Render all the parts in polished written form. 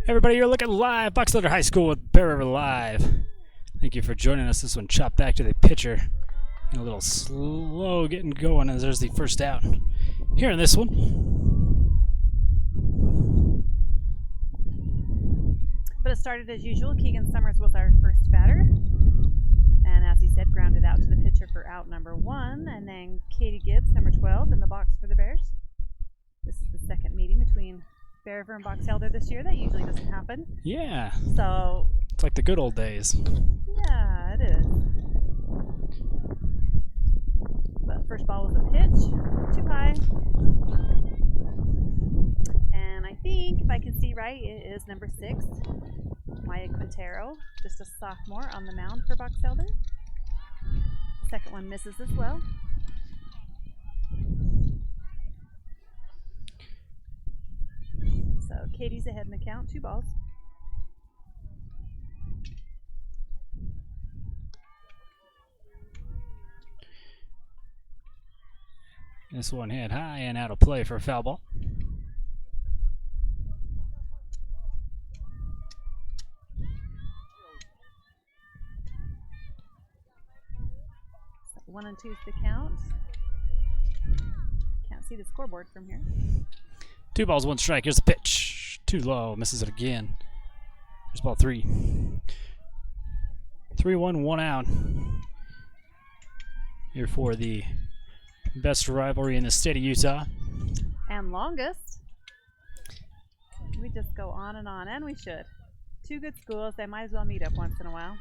Everybody, you're looking live. Box Elder High School with Bear River Live. Thank you for joining us. This one chopped back to the pitcher. And a little slow getting going as there's the first out. Here in this one. But it started as usual. Keegan Summers was our first batter. And as he said, grounded out to the pitcher for out number 1. And then Katie Gibbs, number 12, in the box for the Bears. This is the second meeting between Bear River and Box Elder this year. That usually doesn't happen. Yeah. So It's like the good old days. yeah, it is. But first ball was a pitch, too high. And I think, if I can see right, it is number 6, Maya Quintero, just a sophomore on the mound for Box Elder. Second one misses as well. So Katie's ahead in the count, 2 balls. This one hit high and out of play for a foul ball. So 1 and 2 is the count. Can't see the scoreboard from here. 2 balls, 1 strike. Here's the pitch. Too low. Misses it again. Here's ball 3. 3-1, 1 out. Here for the best rivalry in the state of Utah. And longest. We just go on, and we should. 2 good schools, they might as well meet up once in a while.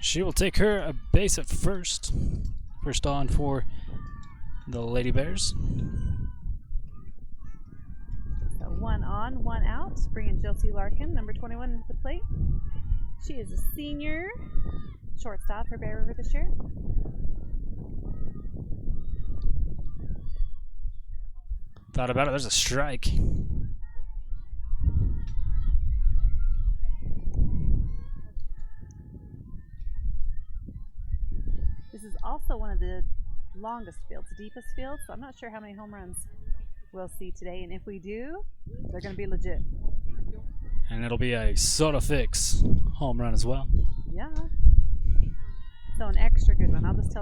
She will take her a base at first. First on for the Lady Bears. So 1 on, 1 out. Bringing Josie Larkin, number 21, into the plate. She is a senior shortstop for Bear River this year. Thought about it. There's a strike. This is also one of the longest fields, deepest fields, so I'm not sure how many home runs we'll see today. And if we do, they're going to be legit. And it'll be a Soda Fix home run as well. Yeah. So an extra good one. I'll just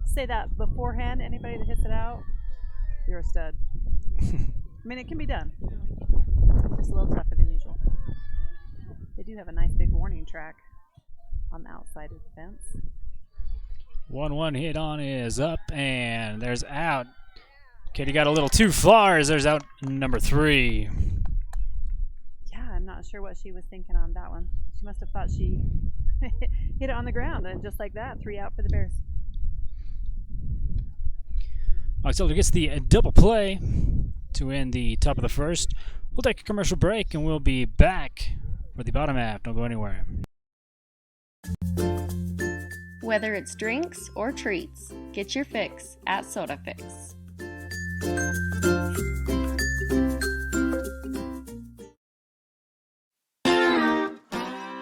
say that beforehand. Anybody that hits it out, you're a stud. I mean, it can be done. Just a little tougher than usual. They do have a nice big warning track on the outside of the fence. 1-1 hit on is up, and there's out. Katie got a little too far as there's out number 3. Yeah, I'm not sure what she was thinking on that one. She must have thought she hit it on the ground, and just like that, 3 out for the Bears. Box Elder gets the double play to end the top of the first. We'll take a commercial break, and we'll be back for the bottom half. Don't go anywhere. Whether it's drinks or treats, get your fix at Soda Fix.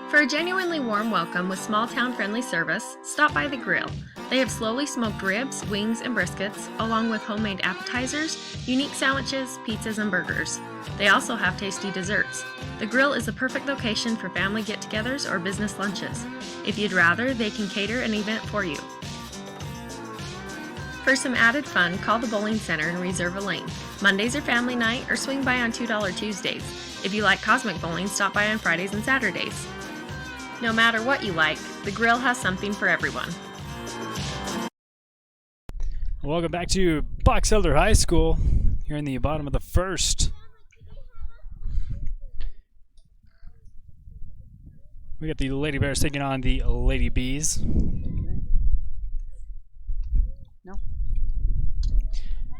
For a genuinely warm welcome with small town friendly service, stop by the grill. They have slowly smoked ribs, wings, and briskets, along with homemade appetizers, unique sandwiches, pizzas, and burgers. They also have tasty desserts. The grill is a perfect location for family get-togethers or business lunches. If you'd rather, they can cater an event for you. For some added fun, call the bowling center and reserve a lane. Mondays are family night, or swing by on $2 Tuesdays. If you like cosmic bowling, stop by on Fridays and Saturdays. No matter what you like, the grill has something for everyone. Welcome back to Box Elder High School here in the bottom of the first. We got the Lady Bears taking on the Lady Bees. No.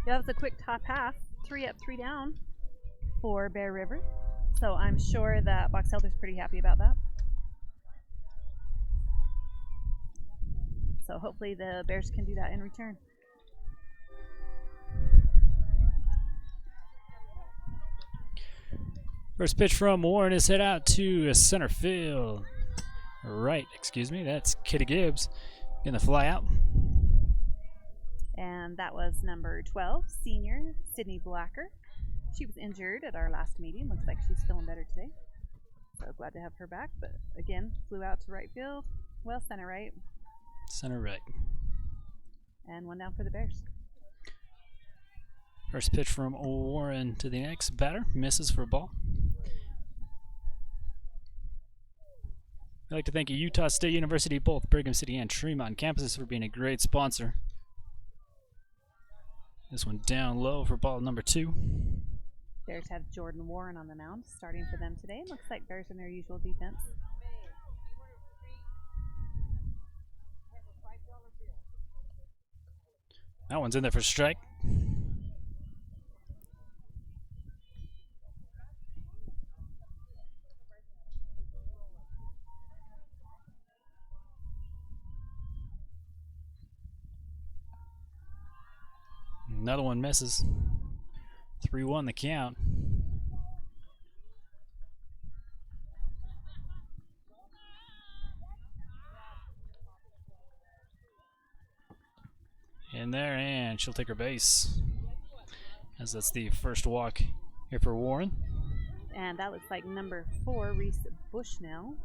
Yeah, that was a quick top half. 3 up, 3 down for Bear River. So I'm sure that Box Elder's pretty happy about that. So hopefully the Bears can do that in return. First pitch from Warren is hit out to center field. Right, excuse me, that's Katie Gibbs in the fly out. And that was number 12, senior Sydney Blacker. She was injured at our last meeting. Looks like she's feeling better today. So glad to have her back. But again, flew out to right field. Well, center right. Center right. And one down for the Bears. First pitch from Warren to the next batter. Misses for a ball. I'd like to thank Utah State University, both Brigham City and Tremont campuses, for being a great sponsor. This one down low for ball number 2. Bears have Jordan Warren on the mound, starting for them today. Looks like Bears in their usual defense. That one's in there for strike. Another one misses. 3-1 the count. In there, and she'll take her base. As that's the first walk here for Warren. And that looks like number 4, Reese Bushnell.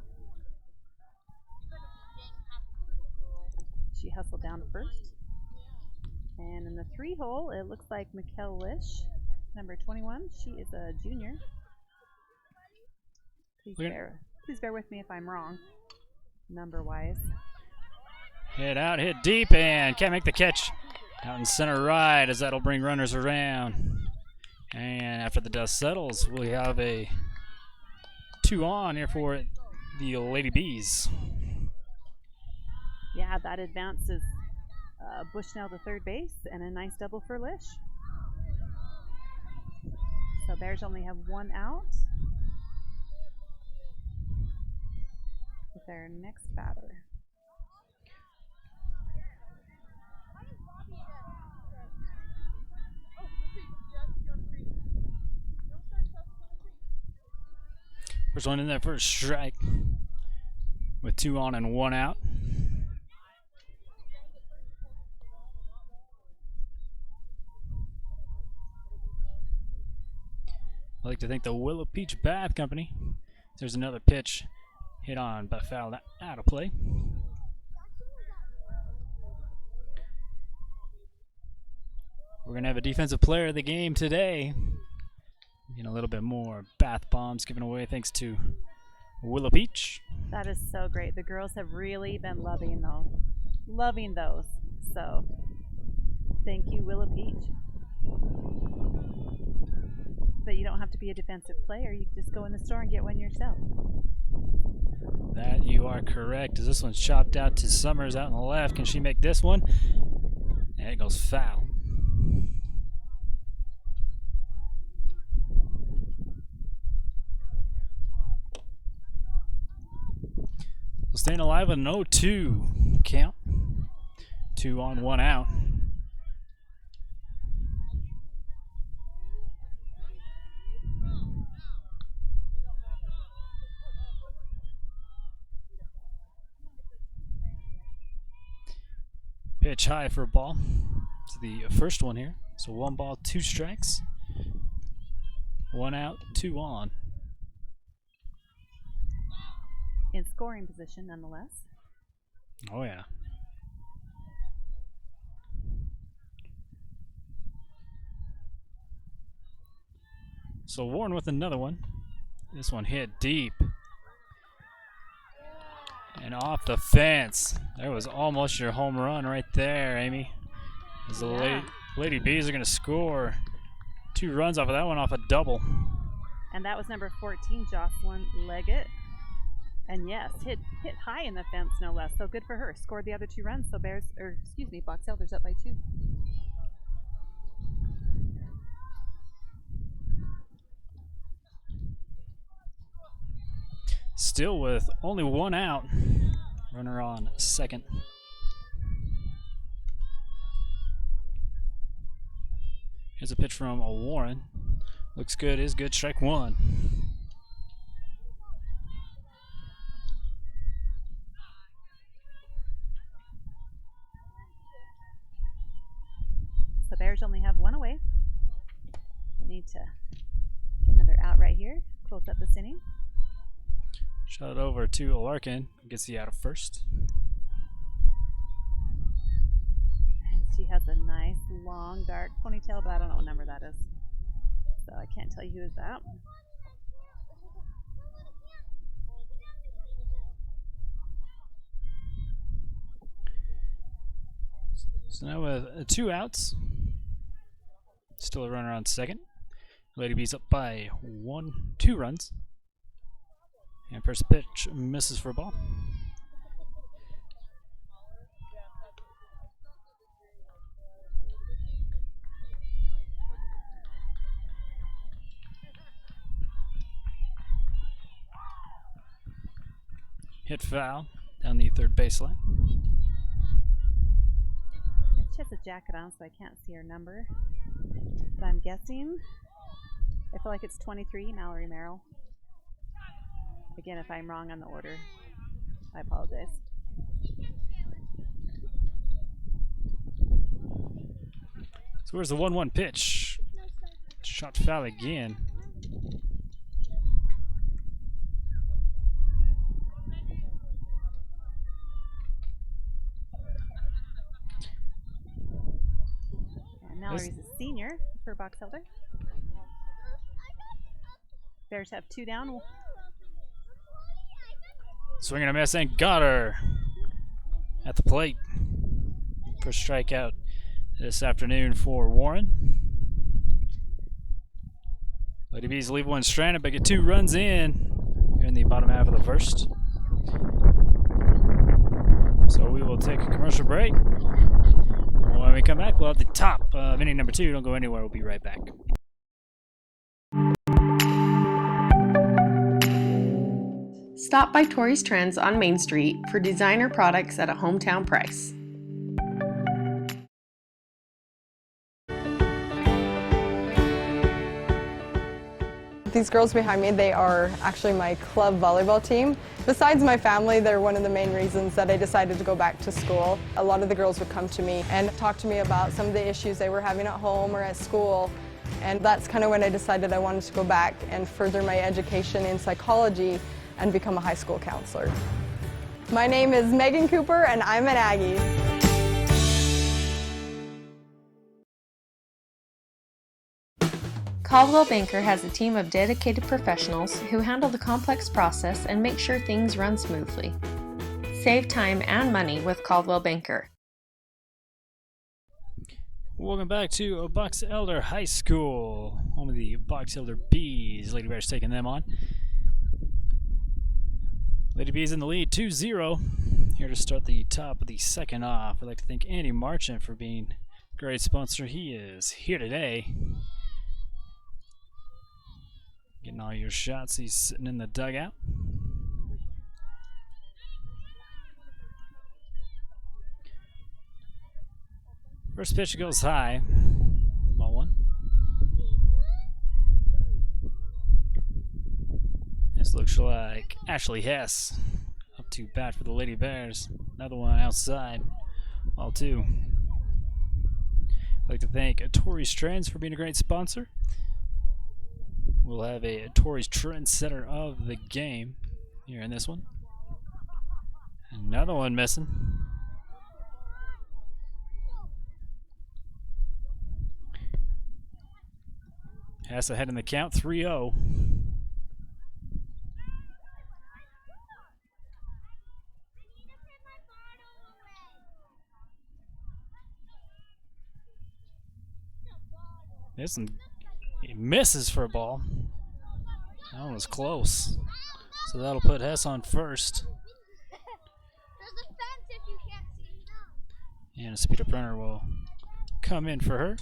She hustled down to first. And in the 3 hole, it looks like Mikkel Lish, number 21. She is a junior. Please bear with me if I'm wrong, number-wise. Hit out, hit deep, and can't make the catch. Out in center right, as that'll bring runners around. And after the dust settles, we have a 2 on here for the Lady Bees. Yeah, that advances Bushnell to third base, and a nice double for Lish. So Bears only have 1 out with their next batter. First one in there for a strike with 2 on and 1 out. I'd like to thank the Willow Peach Bath Company. There's another pitch hit on but fouled out of play. We're going to have a defensive player of the game today. Getting a little bit more bath bombs given away thanks to Willow Peach. That is so great. The girls have really been loving those. So thank you, Willow Peach. But you don't have to be a defensive player. You can just go in the store and get one yourself. That you are correct. As this one's chopped out to Summers out on the left. Can she make this one? And it goes foul. So staying alive with an 0-2 count. 2 on, 1 out. Pitch high for a ball. It's the first one here. So 1 ball, 2 strikes. 1 out, 2 on. In scoring position, nonetheless. Oh, yeah. So Warren with another one. This one hit deep. And off the fence. There was almost your home run right there, Amy. As the Lady Bees are going to score 2 runs off of that one off a double. And that was number 14, Jocelyn Leggett. And yes, hit high in the fence, no less. So good for her. Scored the other 2 runs. So Box Elders up by 2. Still with only 1 out. Runner on second. Here's a pitch from Warren. Looks good, is good. Strike 1. The Bears only have 1 away. need to get another out right here. Close up this inning. Shot it over to Larkin. Gets the out of first. And she has a nice, long, dark ponytail, but I don't know what number that is. So I can't tell you who is that. So now with 2 outs. Still a runner on second. Lady B's up by 2 runs. And first pitch misses for a ball. Hit foul down the third baseline. She has a jacket on, so I can't see her number. But I'm guessing, I feel like it's 23, Mallory Merrill. Again, if I'm wrong on the order, I apologize. So where's the 1-1 pitch? Shot foul again. And Mallory's a senior for box elder. Bears have 2 down. Swinging a miss and got her at the plate. First strikeout this afternoon for Warren. Lady Bees leave one stranded, but get 2 runs in here in the bottom half of the first. So we will take a commercial break. When we come back, we'll have the top of inning number 2. Don't go anywhere. We'll be right back. Stop by Tori's Trends on Main Street for designer products at a hometown price. These girls behind me, they are actually my club volleyball team. Besides my family, they're one of the main reasons that I decided to go back to school. A lot of the girls would come to me and talk to me about some of the issues they were having at home or at school. And that's kind of when I decided I wanted to go back and further my education in psychology and become a high school counselor. My name is Megan Cooper and I'm an Aggie. Caldwell Banker has a team of dedicated professionals who handle the complex process and make sure things run smoothly. Save time and money with Caldwell Banker. Welcome back to Box Elder High School, home of the Box Elder Bees. Lady Bears taking them on. Lady Bees in the lead, 2-0. Here to start the top of the second off. I'd like to thank Andy Marchant for being a great sponsor. He is here today. Getting all your shots. He's sitting in the dugout. First pitch goes high. Ball 1. This looks like Ashley Hess up to bat for the Lady Bears. Another one outside. Ball 2. I'd like to thank Tori's Trends for being a great sponsor. We'll have a Tori's Trendsetter of the game here in this one. Another one missing. Hess ahead in the count, 3-0. This one, he misses for a ball. That one was close. So that'll put Hess on first. And a speed up runner will come in for her.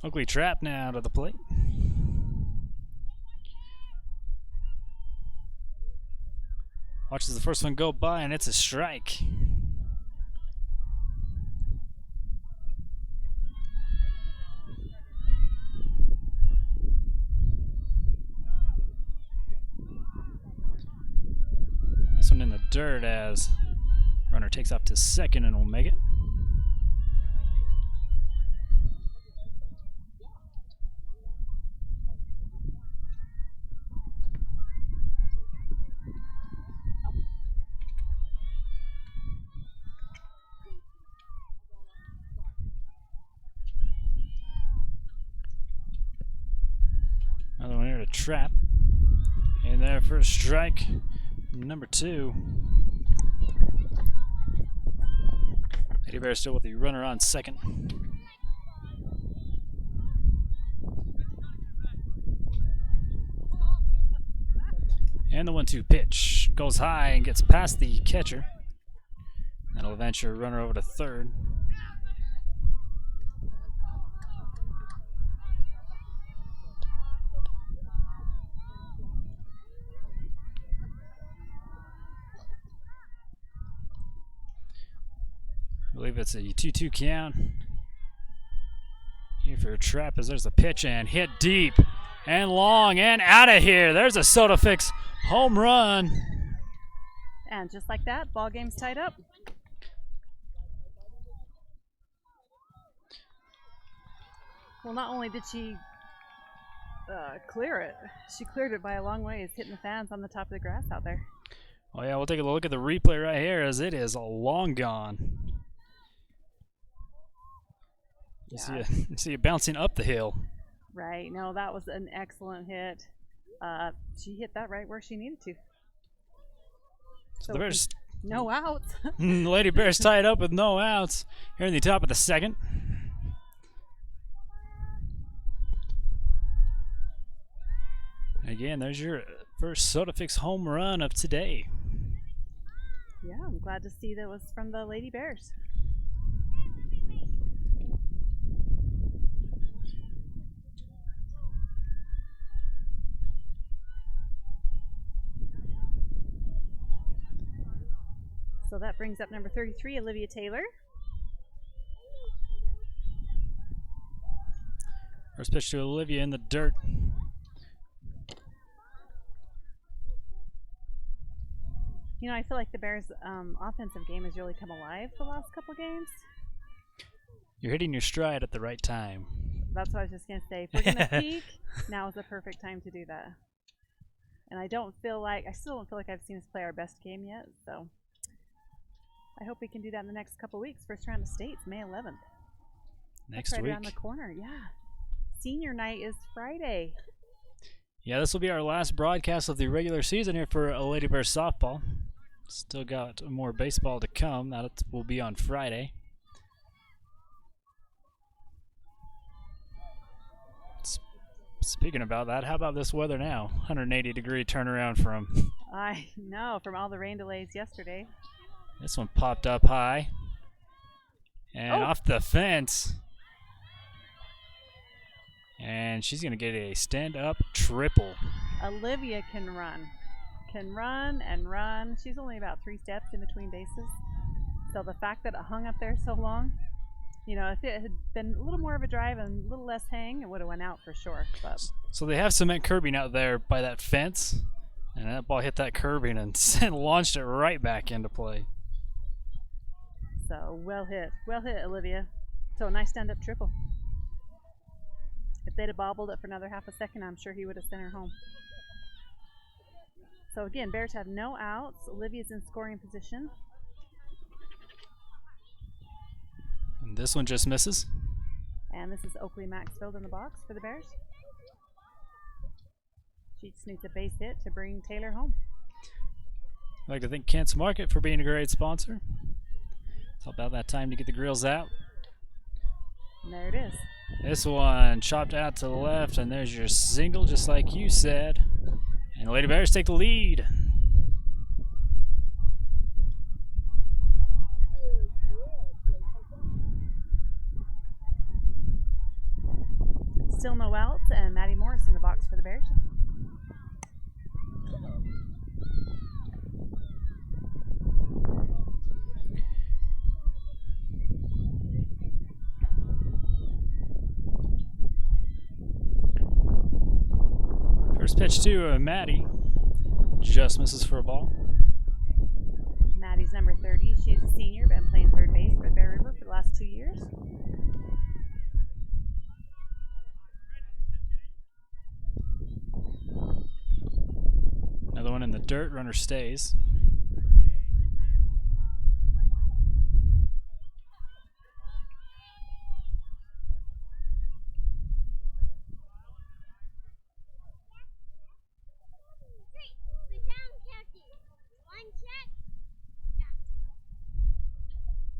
Ugly trap now to the plate. Watches the first one go by, and it's a strike. This one in the dirt as runner takes off to second and will make it. Another one here to trap. And there for a strike, number 2. Lady Bear still with the runner on second. And the 1-2 pitch goes high and gets past the catcher. That'll venture a runner over to third. I believe it's a 2-2 count. Here for a trap as there's a pitch and hit deep and long and out of here. There's a SodaFix home run. And just like that, ball game's tied up. Well, not only did she clear it, she cleared it by a long ways, hitting the fans on the top of the grass out there. Oh yeah, we'll take a look at the replay right here as it is long gone. You see it bouncing up the hill. Right. No, that was an excellent hit. She hit that right where she needed to. So the Bears, no outs. Lady Bears tied up with no outs here in the top of the second. Again, there's your first SodaFix home run of today. Yeah, I'm glad to see that was from the Lady Bears. So that brings up number 33, Olivia Taylor. First pitch to Olivia in the dirt. You know, I feel like the Bears' offensive game has really come alive the last couple games. You're hitting your stride at the right time. That's what I was just going to say. If we're going to peak, now is the perfect time to do that. And I still don't feel like I've seen us play our best game yet, so I hope we can do that in the next couple weeks. First round of states, May 11th. Next That's right week. around the corner, yeah. Senior night is Friday. Yeah, this will be our last broadcast of the regular season here for Lady Bears softball. Still got more baseball to come. That will be on Friday. Speaking about that, how about this weather now? 180-degree turnaround from... I know, from all the rain delays yesterday. This one popped up high. And off the fence. And she's going to get a stand-up triple. Olivia can run. Can run and run. She's only about 3 steps in between bases. So the fact that it hung up there so long, you know, if it had been a little more of a drive and a little less hang, it would have went out for sure. But so they have cement curbing out there by that fence. And that ball hit that curbing and launched it right back into play. So well hit, Olivia. So a nice stand-up triple. If they'd have bobbled it for another half a second, I'm sure he would have sent her home. So again, Bears have no outs. Olivia's in scoring position. And this one just misses. And this is Oakley Maxfield in the box for the Bears. She just needs a base hit to bring Taylor home. I'd like to thank Kent's Market for being a great sponsor. It's about that time to get the grills out. And there it is. This one chopped out to the left, and there's your single, just like you said. And the Lady Bears take the lead. Still no outs, and Maddie Morris in the box for the Bears. First pitch to Maddie. Just misses for a ball. senior, been playing third base for Bear River for the last 2 years. Another one in the dirt. Runner stays.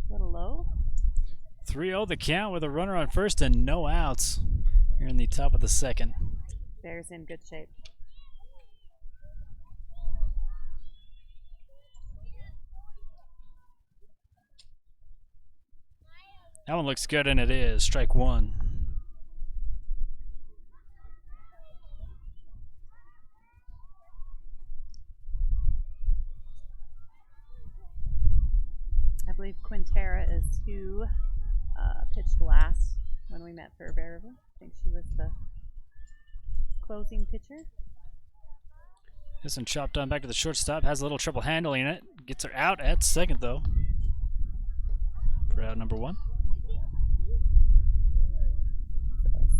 A little low. 3-0 the count with a runner on first and no outs. Here in the top of the second. Bears in good shape. That one looks good, and it is. Strike one. I believe Quintera is who pitched last when we met for Bear River. I think she was the closing pitcher. This one chopped on back to the shortstop. Has a little trouble handling it. Gets her out at second, though. For out number one.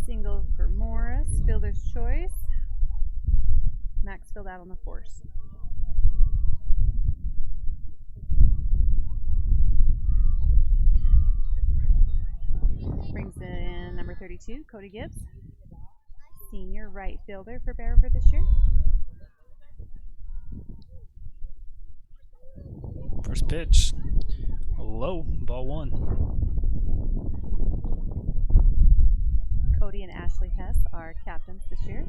Single for Morris. Fielder's choice. Maxfield out on the force. Brings in number 32, Cody Gibbs. Senior right fielder for Bear River this year. First pitch. Low. Ball one. Cody and Ashley Hess are captains this year.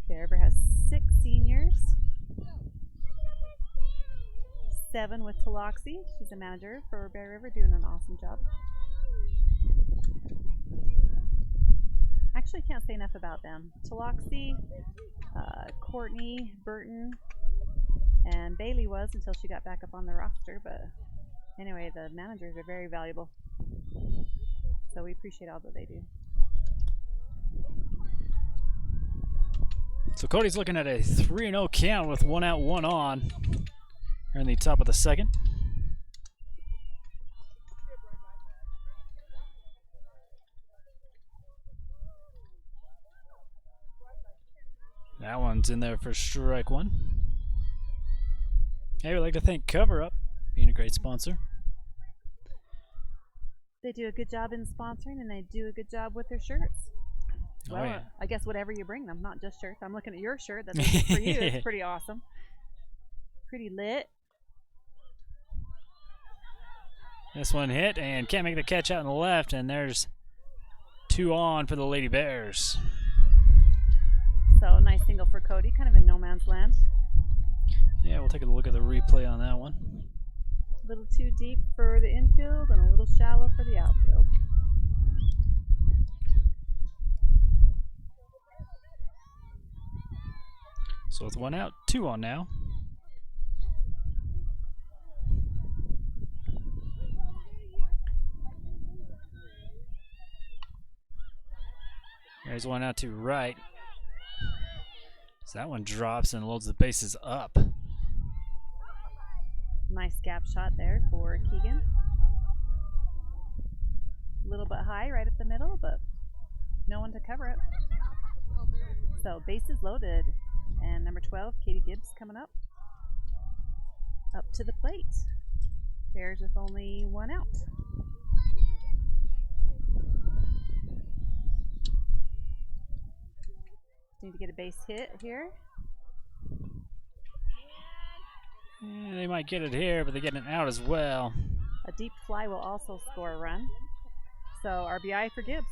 Bear River has 6 seniors. 7 with Taloxy. She's a manager for Bear River, doing an awesome job. Actually, can't say enough about them. Taloxy, Courtney, Burton, and Bailey was until she got back up on the roster. But anyway, the managers are very valuable. So we appreciate all that they do. So Cody's looking at a 3-0 count with 1 out, 1 on. Here in the top of the second. That one's in there for strike one. Hey, we'd like to thank Cover Up, being a great sponsor. They do a good job in sponsoring, and they do a good job with their shirts. Well, yeah. I guess whatever you bring them, not just shirts. I'm looking at your shirt. That's for you. It's pretty awesome. Pretty lit. This one hit and can't make the catch out in the left, and there's 2 on for the Lady Bears. So nice single for Cody, kind of in no man's land. Yeah, we'll take a look at the replay on that one. A little too deep for the infield and a little shallow for the outfield. So with 1 out, 2 on now. There's 1 out to right. So that one drops and loads the bases up. Nice gap shot there for Keegan. A little bit high right up the middle, but no one to cover it. So bases loaded. And number 12, Katie Gibbs coming up. Up to the plate. Bears with only 1 out. Need to get a base hit here. Yeah, they might get it here, but they get an out as well. A deep fly will also score a run. So RBI for Gibbs.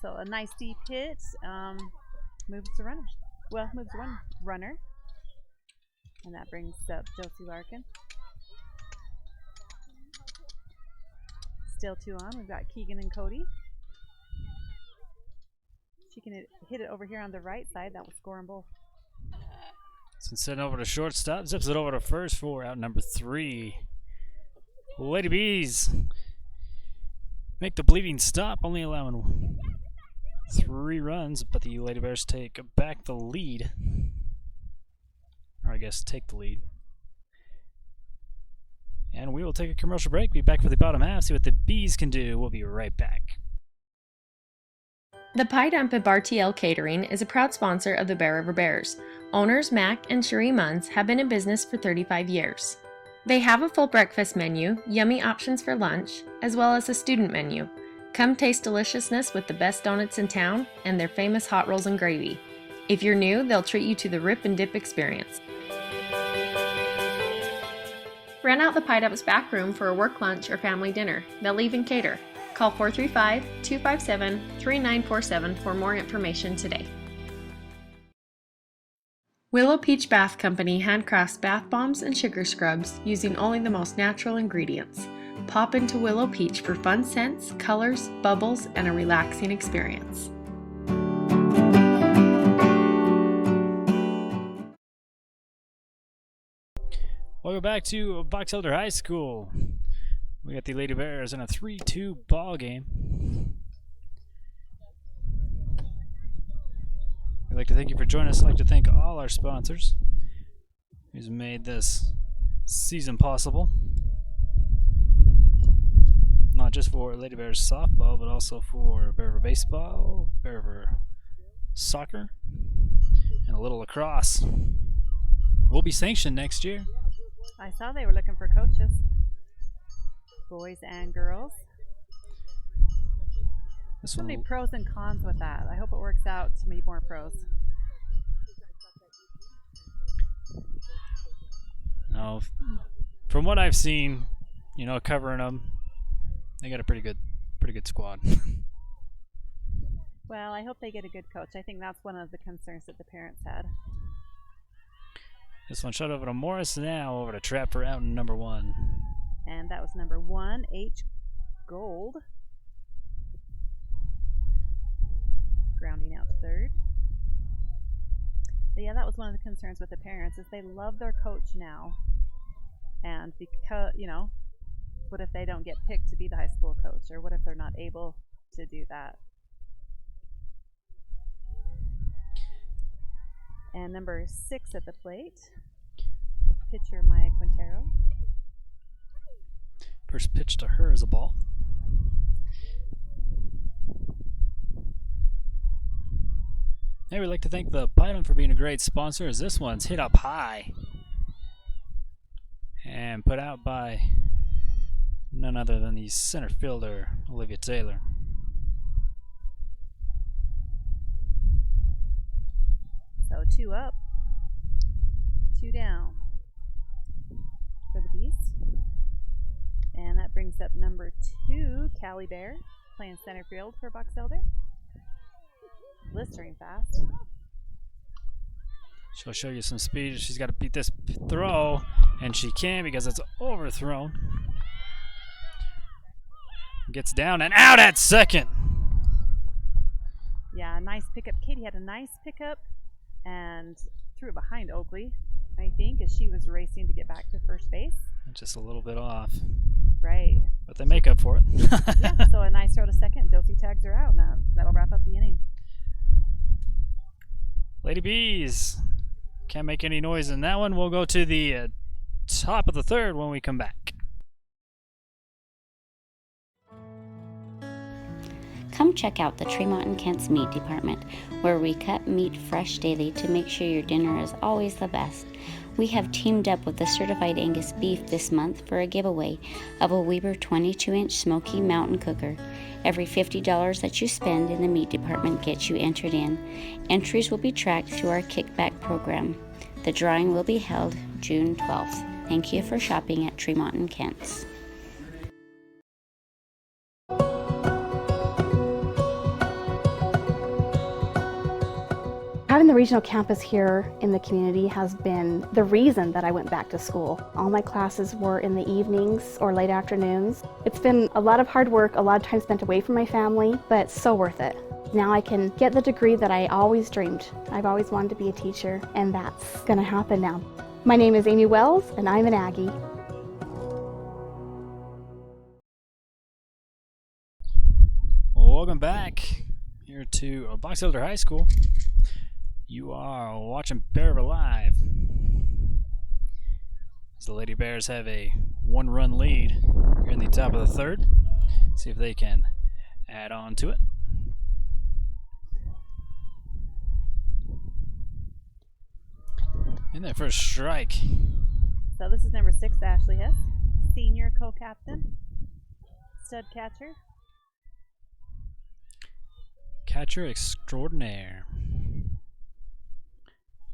So a nice deep hit moves the runner. Well, moves one runner. And that brings up Josie Larkin. Still 2 on. We've got Keegan and Cody. She can hit it over here on the right side. That will score them both. So sent over to shortstop. Zips it over to first for out number 3. Lady Bees make the bleeding stop, only allowing 3 runs, but the Lady Bears take back the lead. Or I guess take the lead. And we will take a commercial break. Be back for the bottom half, see what the Bees can do. We'll be right back. The Pie Dump of RTL Catering is a proud sponsor of the Bear River Bears. Owners Mac and Cherie Munns have been in business for 35 years. They have a full breakfast menu, yummy options for lunch, as well as a student menu. Come taste deliciousness with the best donuts in town and their famous hot rolls and gravy. If you're new, they'll treat you to the Rip and Dip experience. Rent out the Pie Dump's back room for a work lunch or family dinner. They'll even cater. Call 435-257-3947 for more information today. Willow Peach Bath Company handcrafts bath bombs and sugar scrubs using only the most natural ingredients. Pop into Willow Peach for fun scents, colors, bubbles, and a relaxing experience. Welcome back to Box Elder High School. We got the Lady Bears in a 3-2 ball game. We'd like to thank you for joining us. I'd like to thank all our sponsors who's made this season possible. Not just for Lady Bears softball, but also for Bear River baseball, Bear River soccer, and a little lacrosse. We'll be sanctioned next year. I saw they were looking for coaches, boys and girls. This So many one, pros and cons with that. I hope it works out to meet more pros. no, from what I've seen, you know, covering them, they got a pretty good squad. Well, I hope they get a good coach. I think that's one of the concerns that the parents had. This one shot over to Morris, now over to Trapper out in number 1. And that was number 1, H. Gold. Grounding out to third. But yeah, that was one of the concerns with the parents, is they love their coach now. And because, you know, what if they don't get picked to be the high school coach? Or what if they're not able to do that? And number 6 at the plate, the pitcher Maya Quintero. First pitch to her is a ball. Hey, we'd like to thank the Pie Dump for being a great sponsor, as this one's hit up high and put out by none other than the center fielder, Olivia Taylor. So 2 up, 2 down for the Bees. And that brings up number 2, Callie Bear, playing center field for Box Elder. Blistering fast. She'll show you some speed. She's got to beat this throw, and she can because it's overthrown. Gets down and out at second. Yeah, nice pickup. Katie had a nice pickup and threw it behind Oakley, I think, as she was racing to get back to first base. Just a little bit off. Right. But they make up for it. Yeah, so a nice throw to second. Josie tags her out. Now that'll wrap up the inning. Lady Bees can't make any noise in that one. We'll go to the top of the third when we come back. Come check out the Tremont and Kent's Meat Department, where we cut meat fresh daily to make sure your dinner is always the best. We have teamed up with the Certified Angus Beef this month for a giveaway of a Weber 22-inch Smoky Mountain Cooker. Every $50 that you spend in the meat department gets you entered in. Entries will be tracked through our kickback program. The drawing will be held June 12th. Thank you for shopping at Tremont and Kent's. Having the regional campus here in the community has been the reason that I went back to school. All my classes were in the evenings or late afternoons. It's been a lot of hard work, a lot of time spent away from my family, but so worth it. Now I can get the degree that I always dreamed. I've always wanted to be a teacher, and that's going to happen now. My name is Amy Wells, and I'm an Aggie. Welcome back here to Box Elder High School. You are watching Bear River Live. As the Lady Bears have a 1-run lead here in the top of the third. See if they can add on to it. In their first strike. So this is number 6, Ashley Hess, senior co-captain, stud catcher. Catcher extraordinaire.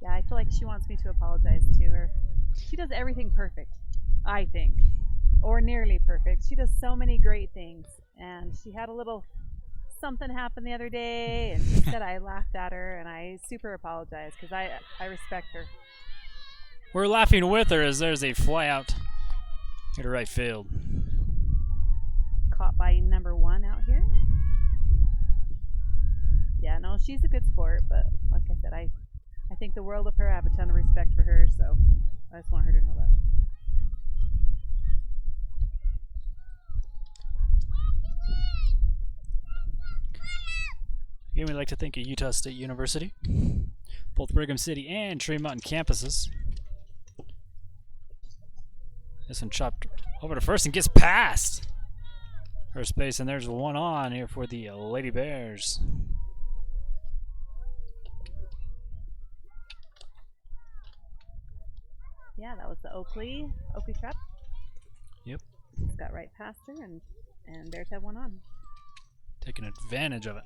Yeah, I feel like she wants me to apologize to her. She does everything perfect, I think, or nearly perfect. She does so many great things, and she had a little something happen the other day, and she said I laughed at her, and I super apologize because I respect her. We're laughing with her as there's a fly out here to right field. Caught by number 1 out here. Yeah, no, she's a good sport, but like I said, I think the world of her. I have a ton of respect for her, so I just want her to know that. Again, we'd like to thank Utah State University, both Brigham City and Tree Mountain campuses. This one chopped over to first and gets past first base, and there's one on here for the Lady Bears. Yeah, that was the Oakley trap. Yep. Just got right past her, and Bears have one on. Taking advantage of it.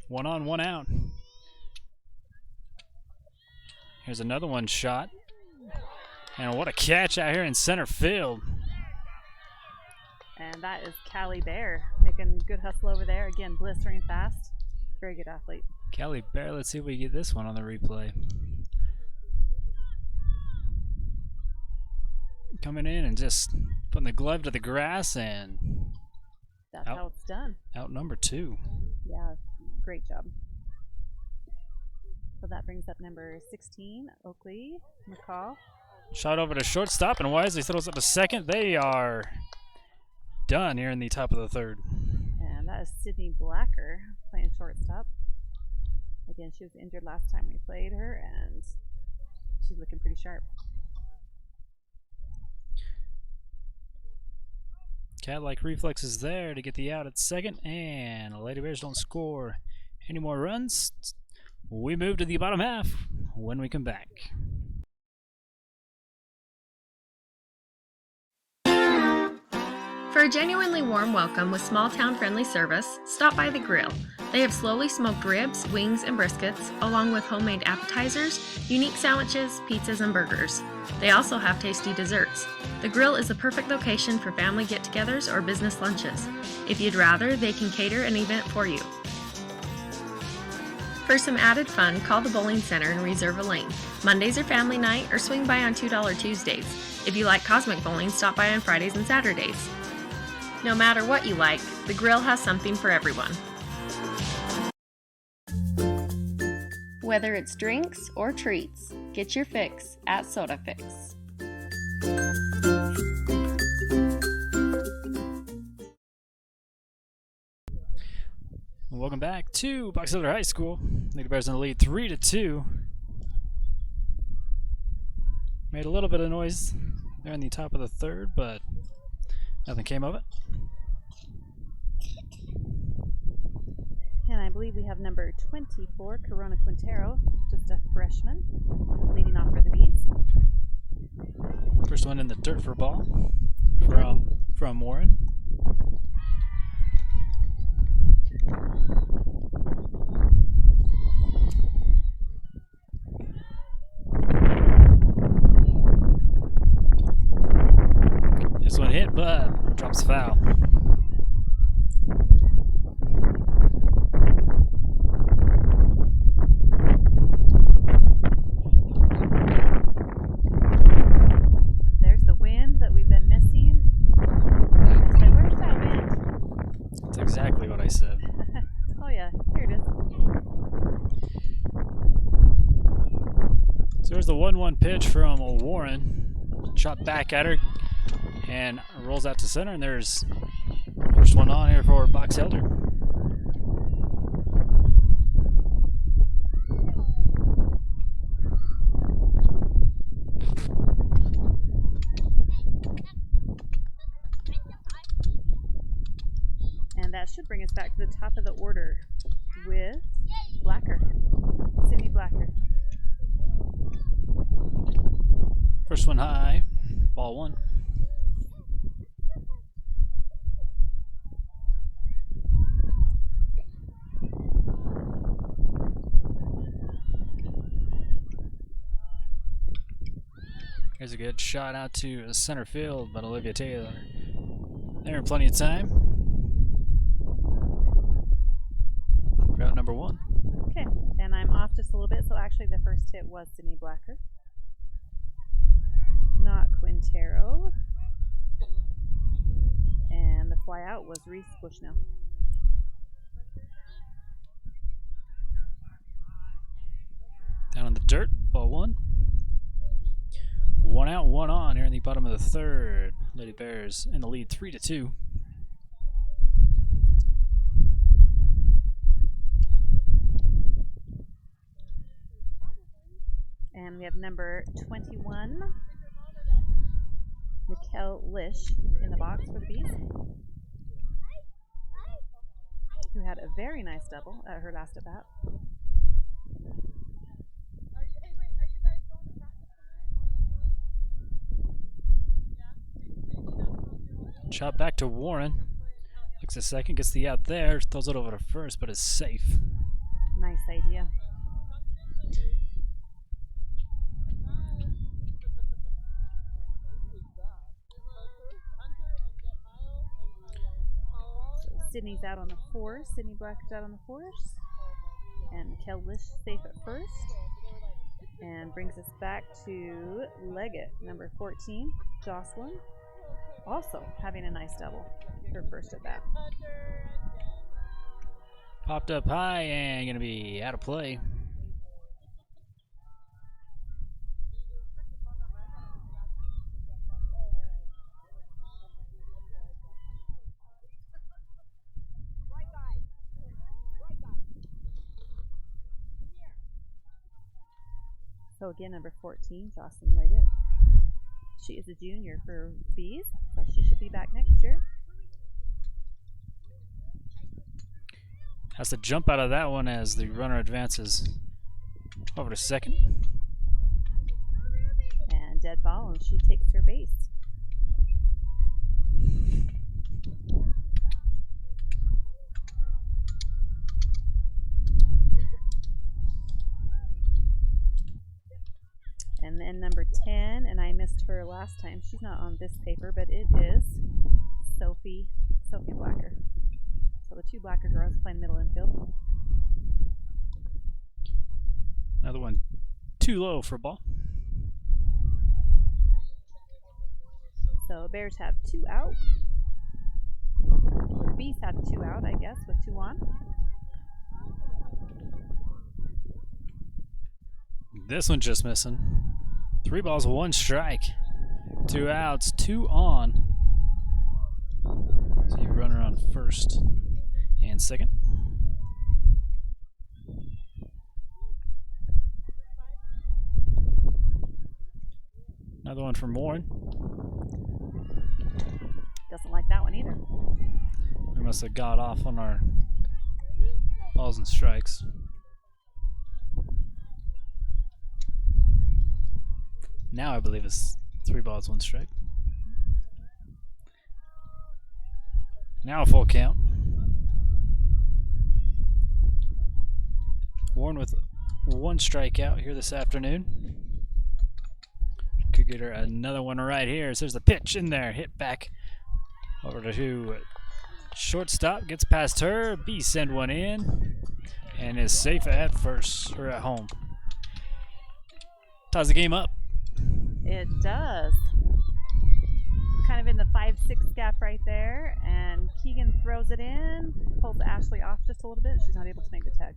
1 on, 1 out. Here's another one shot. And what a catch out here in center field. And that is Callie Bear making good hustle over there. Again, blistering fast. Very good athlete. Callie Bear, let's see if we get this one on the replay. Coming in and just putting the glove to the grass, and That's how it's done. Out number 2. Yeah, great job. So that brings up number 16, Oakley McCall. Shot over to shortstop, and Wisely settles up to second. They are done here in the top of the third. And that is Sydney Blacker playing shortstop. Again, she was injured last time we played her, and she's looking pretty sharp. Cat-like reflexes there to get the out at second, and the Lady Bears don't score any more runs. We move to the bottom half when we come back. For a genuinely warm welcome with small town friendly service, stop by the grill. They have slowly smoked ribs, wings, and briskets, along with homemade appetizers, unique sandwiches, pizzas, and burgers. They also have tasty desserts. The grill is the perfect location for family get-togethers or business lunches. If you'd rather, they can cater an event for you. For some added fun, call the bowling center and reserve a lane. Mondays are family night, or swing by on $2 Tuesdays. If you like cosmic bowling, stop by on Fridays and Saturdays. No matter what you like, the grill has something for everyone. Whether it's drinks or treats, get your fix at Soda Fix. Welcome back to Box Elder High School. Lady Bears in the lead 3-2. Made a little bit of noise there in the top of the third, but nothing came of it. And I believe we have number 24, Corona Quintero, just a freshman, leading off for the Bees. First one in the dirt for a ball from Warren. This one hit, but drops foul. There's the wind that we've been missing. I said, where's that wind? That's exactly what I said. Oh yeah, here it is. So there's the 1-1 pitch from Warren. Shot back at her and rolls out to center, and there's first one on here for Box Elder. to the top of the order with Blacker, Sydney Blacker. First one high, ball one. Here's a good shot out to center field by Olivia Taylor. They're in plenty of time. Route number one. Okay, and I'm off just a little bit, so actually the first hit was Sydney Blacker, not Quintero. And the fly out was Reese Bushnell. Down in the dirt, ball one. One out, one on here in the bottom of the third. Lady Bears in the lead 3-2. And we have number 21, Mikkel Lish, in the box for the Bees, who had a very nice double at her last at bat. Shot back to Warren. Looks a second, gets the out there, throws it over to first, but is safe. Nice idea. So Sydney's out on the fourth. Sydney Blacker's out on the fourth. And Mikkel Lish safe at first. And brings us back to Leggett, number 14, Jocelyn. Also having a nice double, her first at bat. Popped up high and gonna be out of play. So again, number 14, Jocelyn Leggett. She is a junior for Bees, so she should be back next year. Has to jump out of that one as the runner advances over to second. And dead ball, and she takes her base. And then number 10, and I missed her last time. She's not on this paper, but it is Sophie Blacker. So the two Blacker girls playing middle infield. Another one too low for a ball. So Bears have two out. Or Bees have two out, I guess, with two on. This one's just missing. 3 balls, 1 strike. 2 outs, 2 on. So you runner on first and second. Another one from Warren. Doesn't like that one either. We must have got off on our balls and strikes. Now I believe it's 3 balls, 1 strike. Now a full count. Warren with 1 strikeout here this afternoon. Could get her another one right here. So there's the pitch in there. Hit back over to shortstop. Gets past her. B send one in. And is safe at first, or at home. Ties the game up. It does. Kind of in the 5-6 gap right there, and Keegan throws it in, pulls Ashley off just a little bit. She's not able to make the tag.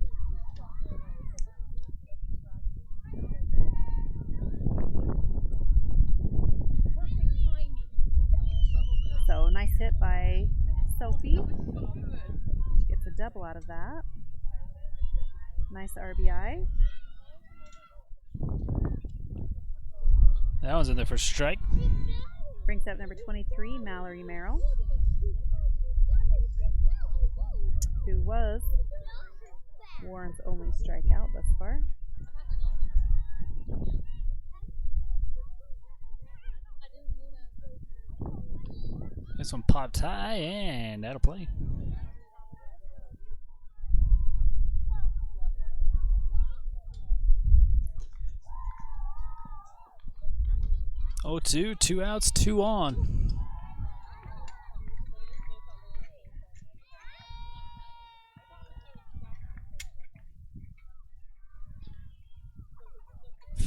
So nice hit by Sophie. She gets a double out of that. Nice RBI. That one's in there for strike. Brings up number 23, Mallory Merrill. who was Warren's only strikeout thus far. This one popped high and that'll play. Oh, 2 outs, 2 on.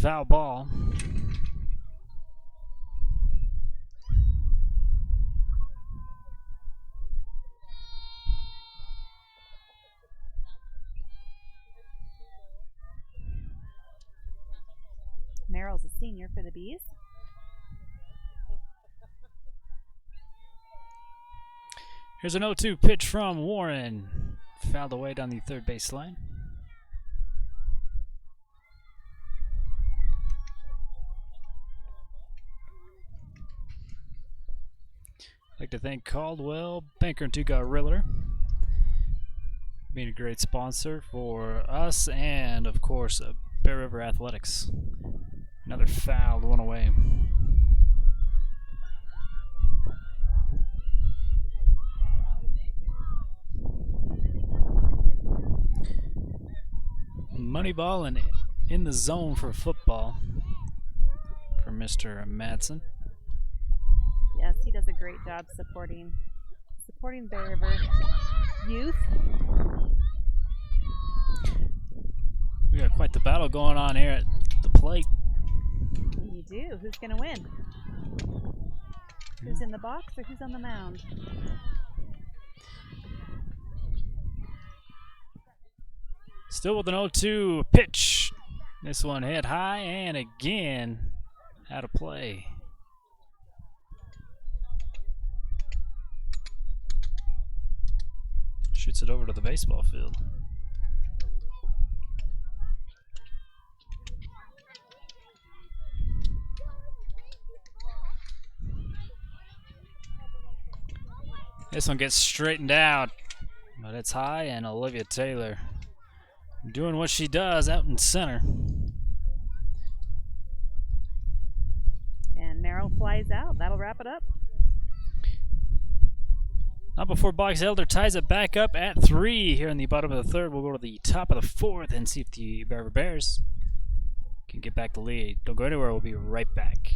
Foul ball. Merrill's a senior for the Bees. Here's an 0-2 pitch from Warren. Fouled away down the third base line. I'd like to thank Caldwell, Banker, and Tuga Riddler, being a great sponsor for us and, of course, Bear River Athletics. Another fouled one away. Moneyball and in the zone for football for Mr. Madsen. Yes, he does a great job supporting Bear River youth. We got quite the battle going on here at the plate. You do. Who's going to win? Who's in the box or who's on the mound? Still with an 0-2 pitch. This one hit high and again out of play. Shoots it over to the baseball field. This one gets straightened out, but it's high, and Olivia Taylor doing what she does out in center. And Merrill flies out. That'll wrap it up. Not before Box Elder ties it back up at 3 here in the bottom of the third. We'll go to the top of the fourth and see if the Bear River Bears can get back the lead. Don't go anywhere. We'll be right back.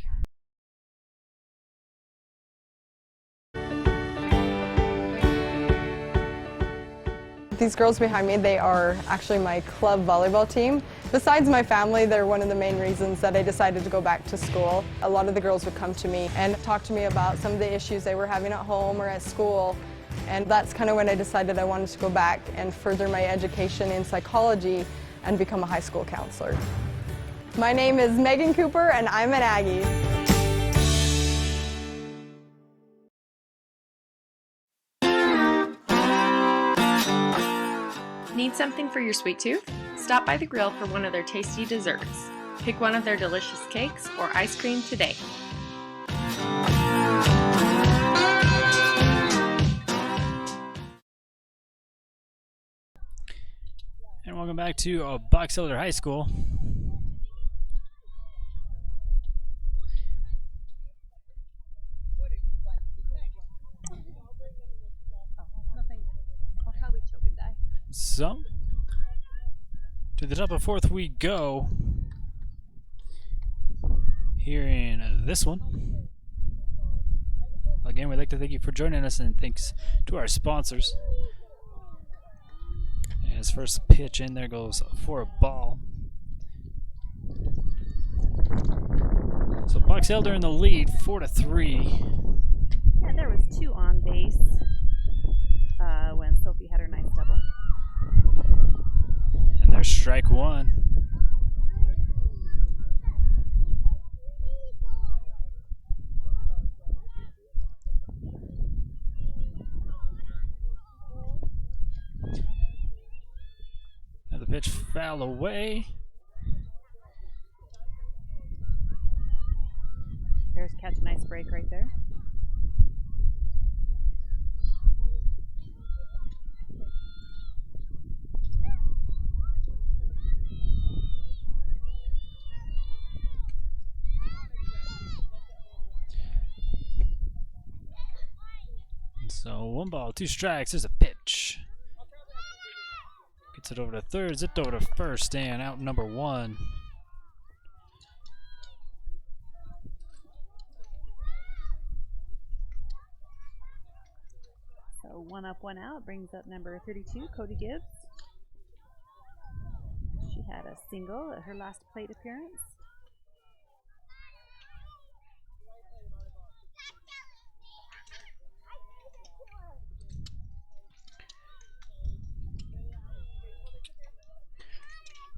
These girls behind me, they are actually my club volleyball team. Besides my family, they're one of the main reasons that I decided to go back to school. A lot of the girls would come to me and talk to me about some of the issues they were having at home or at school. And that's kind of when I decided I wanted to go back and further my education in psychology and become a high school counselor. My name is Megan Cooper and I'm an Aggie. Need something for your sweet tooth? Stop by the grill for one of their tasty desserts. Pick one of their delicious cakes or ice cream today. And welcome back to Box Elder High School. So, to the top of fourth we go here in this one. Again, we'd like to thank you for joining us, and thanks to our sponsors. As first pitch in there goes for a ball. So Box Elder in the lead, 4-3. Yeah, there was 2 on base when Sophie had her nice double. And there's strike 1. Another pitch foul away. Bears catch a nice break right there. So 1 ball, 2 strikes. There's a pitch. Gets it over to third, zipped over to first, and out number 1. So 1 up, 1 out brings up number 32, Cody Gibbs. She had a single at her last plate appearance.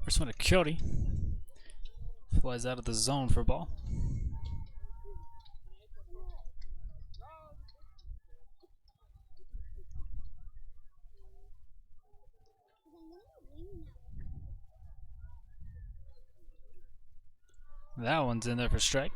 First one to Cody. Flies out of the zone for a ball. That one's in there for strike.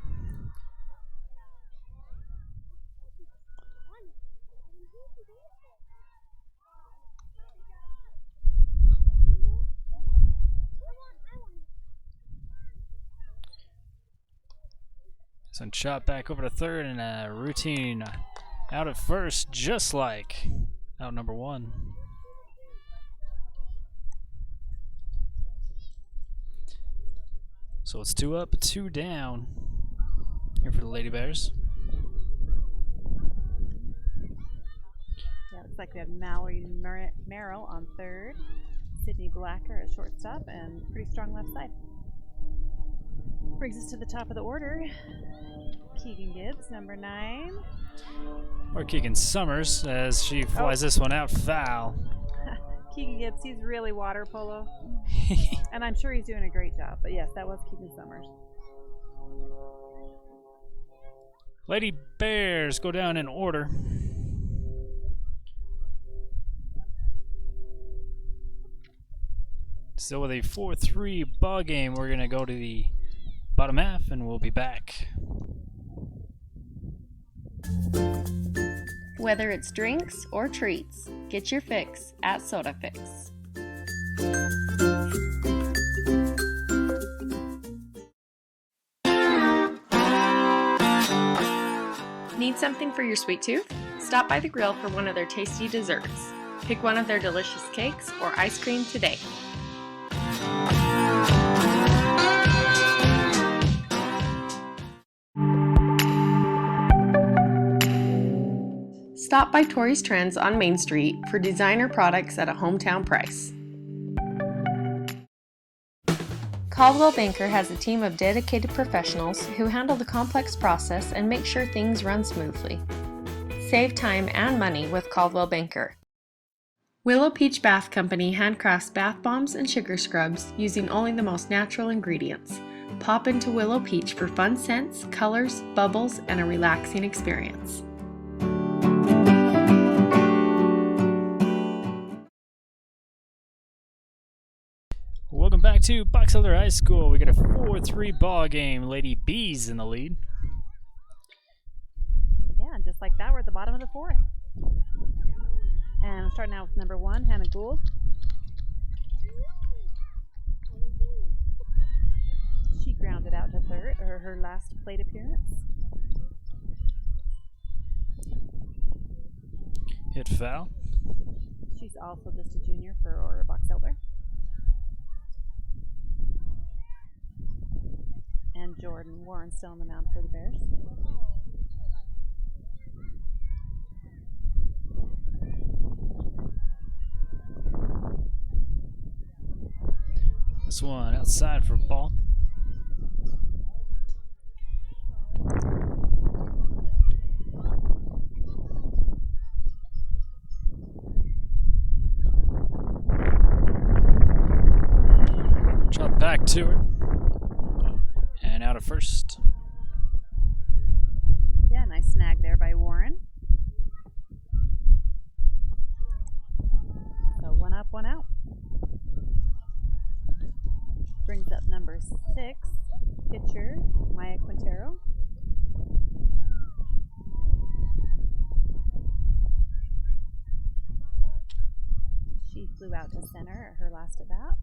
Some shot back over to third and a routine out at first, just like out number 1. So it's 2 up, 2 down here for the Lady Bears. Yeah, looks like we have Mallory Merrill on third, Sydney Blacker at shortstop, and pretty strong left side. Brings us to the top of the order. Keegan Gibbs, number 9. Or Keegan Summers as she flies this one out foul. Keegan Gibbs, he's really water polo. And I'm sure he's doing a great job. But yes, that was Keegan Summers. Lady Bears go down in order. So with a 4-3 ball game, we're going to go to the bottom half and we'll be back. Whether it's drinks or treats, get your fix at Soda Fix. Need something for your sweet tooth? Stop by the grill for one of their tasty desserts. Pick one of their delicious cakes or ice cream today. Stop by Tori's Trends on Main Street for designer products at a hometown price. Caldwell Banker has a team of dedicated professionals who handle the complex process and make sure things run smoothly. Save time and money with Caldwell Banker. Willow Peach Bath Company handcrafts bath bombs and sugar scrubs using only the most natural ingredients. Pop into Willow Peach for fun scents, colors, bubbles, and a relaxing experience. Welcome back to Box Elder High School. We got a 4-3 ball game. Lady Bees in the lead. Yeah, and just like that, we're at the bottom of the 4th. And I'm starting out with number 1, Hannah Gould. She grounded out to third, or her last plate appearance. Hit foul. She's also just a junior for Aurora Box Elder. And Jordan Warren still on the mound for the Bears. This one outside for ball. Drop back to her. And out of first. Yeah, nice snag there by Warren. So 1 up, 1 out. Brings up number 6, pitcher Maya Quintero. She flew out to center at her last at bat.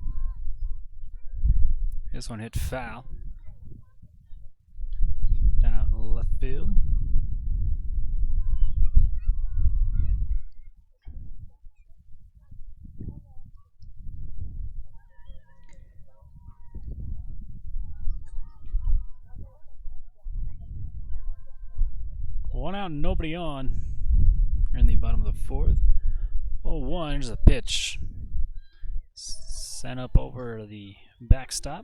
This one hit foul. Down out in left field. out, nobody on. We're in the bottom of the fourth. 0-1, here's a pitch. Sent up over the backstop.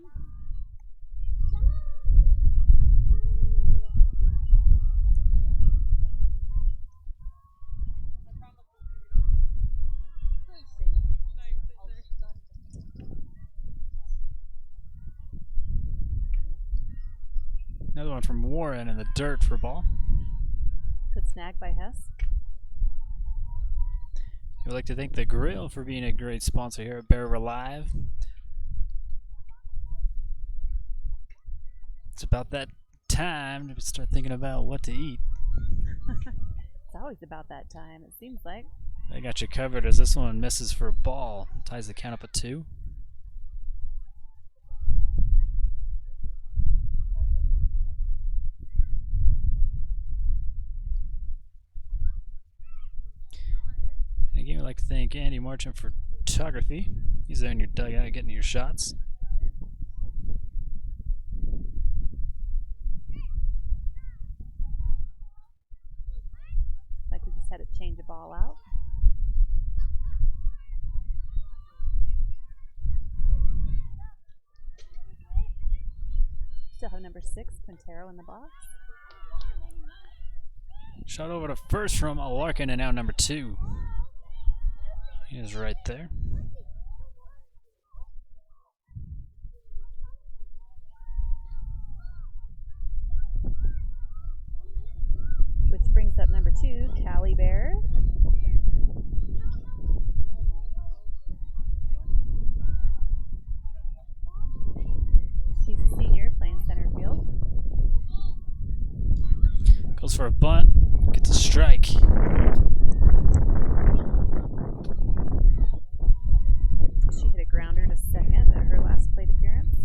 Another one from Warren in the dirt for a ball. Good snag by Hess. We'd like to thank the Grill for being a great sponsor here at Bear River Live. It's about that time to start thinking about what to eat. It's always about that time, it seems like. I got you covered as this one misses for a ball. Ties the count up at 2. Again, we'd like to thank Andy Marchant for photography. He's there in your dugout getting your shots. Like we just had to change a ball out. Still have number 6, Quintero, in the box. Shot over to first from Larkin, and now number 2. He is right there. Which brings up number 2, Callie Bear. She's a senior playing center field. Goes for a bunt, gets a strike. She hit a grounder to second at her last plate appearance.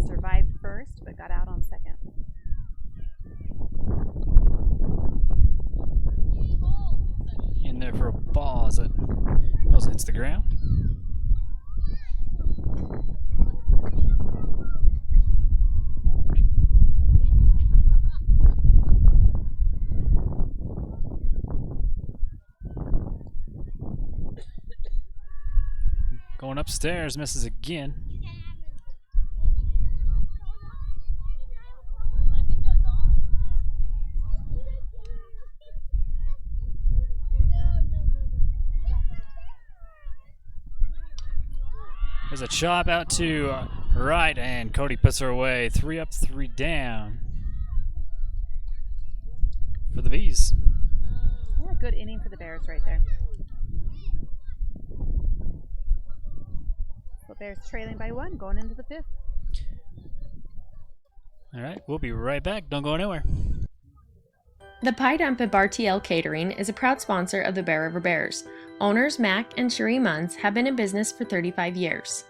Survived first, but got out on second. In there for a ball as it goes and hits the ground. Going upstairs, misses again. There's a chop out to right, and Cody puts her away. 3 up, 3 down for the Bees. Yeah, good inning for the Bears right there. The Bears trailing by 1, going into the 5th. All right, we'll be right back. Don't go anywhere. The Pie Dump at Bar TL Catering is a proud sponsor of the Bear River Bears. Owners Mac and Cherie Munns have been in business for 35 years.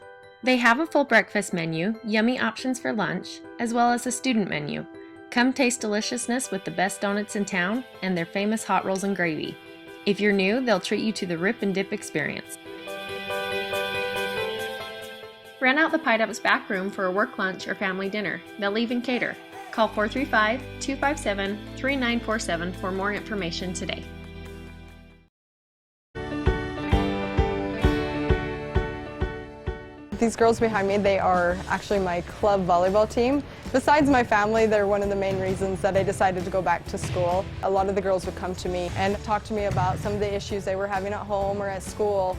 They have a full breakfast menu, yummy options for lunch, as well as a student menu. Come taste deliciousness with the best donuts in town and their famous hot rolls and gravy. If you're new, they'll treat you to the Rip and Dip experience. Rent out the Pie Dump's back room for a work lunch or family dinner. They'll even cater. Call 435-257-3947 for more information today. These girls behind me, they are actually my club volleyball team. Besides my family, they're one of the main reasons that I decided to go back to school. A lot of the girls would come to me and talk to me about some of the issues they were having at home or at school.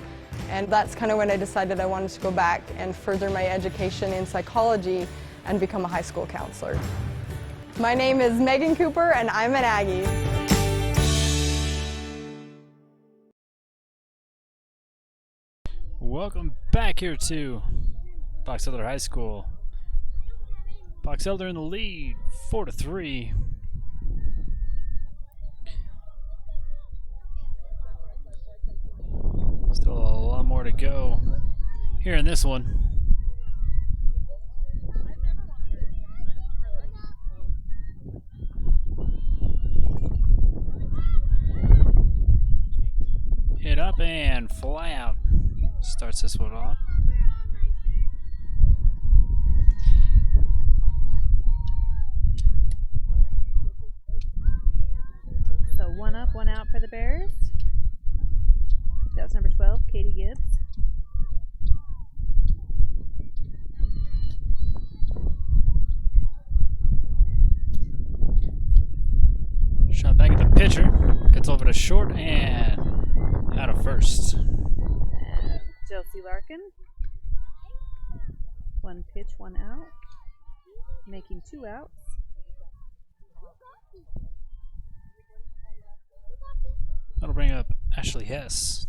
And that's kind of when I decided I wanted to go back and further my education in psychology and become a high school counselor. My name is Megan Cooper and I'm an Aggie. Welcome back here to Box Elder High School. Box Elder in the lead, 4-3. Still a lot more to go here in this one. Hit up and fly out. Starts this one off. bounce over to short and out of first. And Josie Larkin. 1 pitch, 1 out. Making 2 outs. That'll bring up Ashley Hess.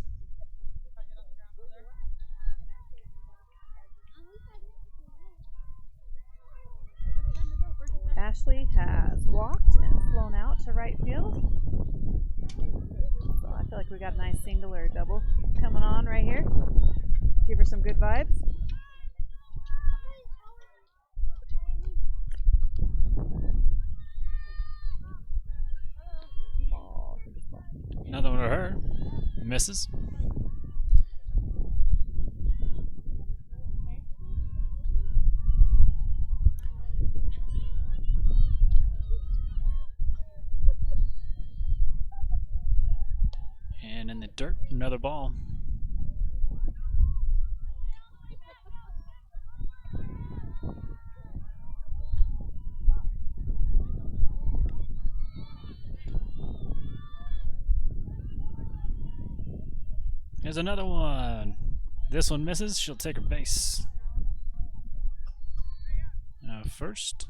Ashley has walked and flown out to right field. So I feel like we got a nice single or double coming on right here. Give her some good vibes. Another one to her. Misses. And in the dirt, another ball. Here's another one. This one misses. She'll take her base. First.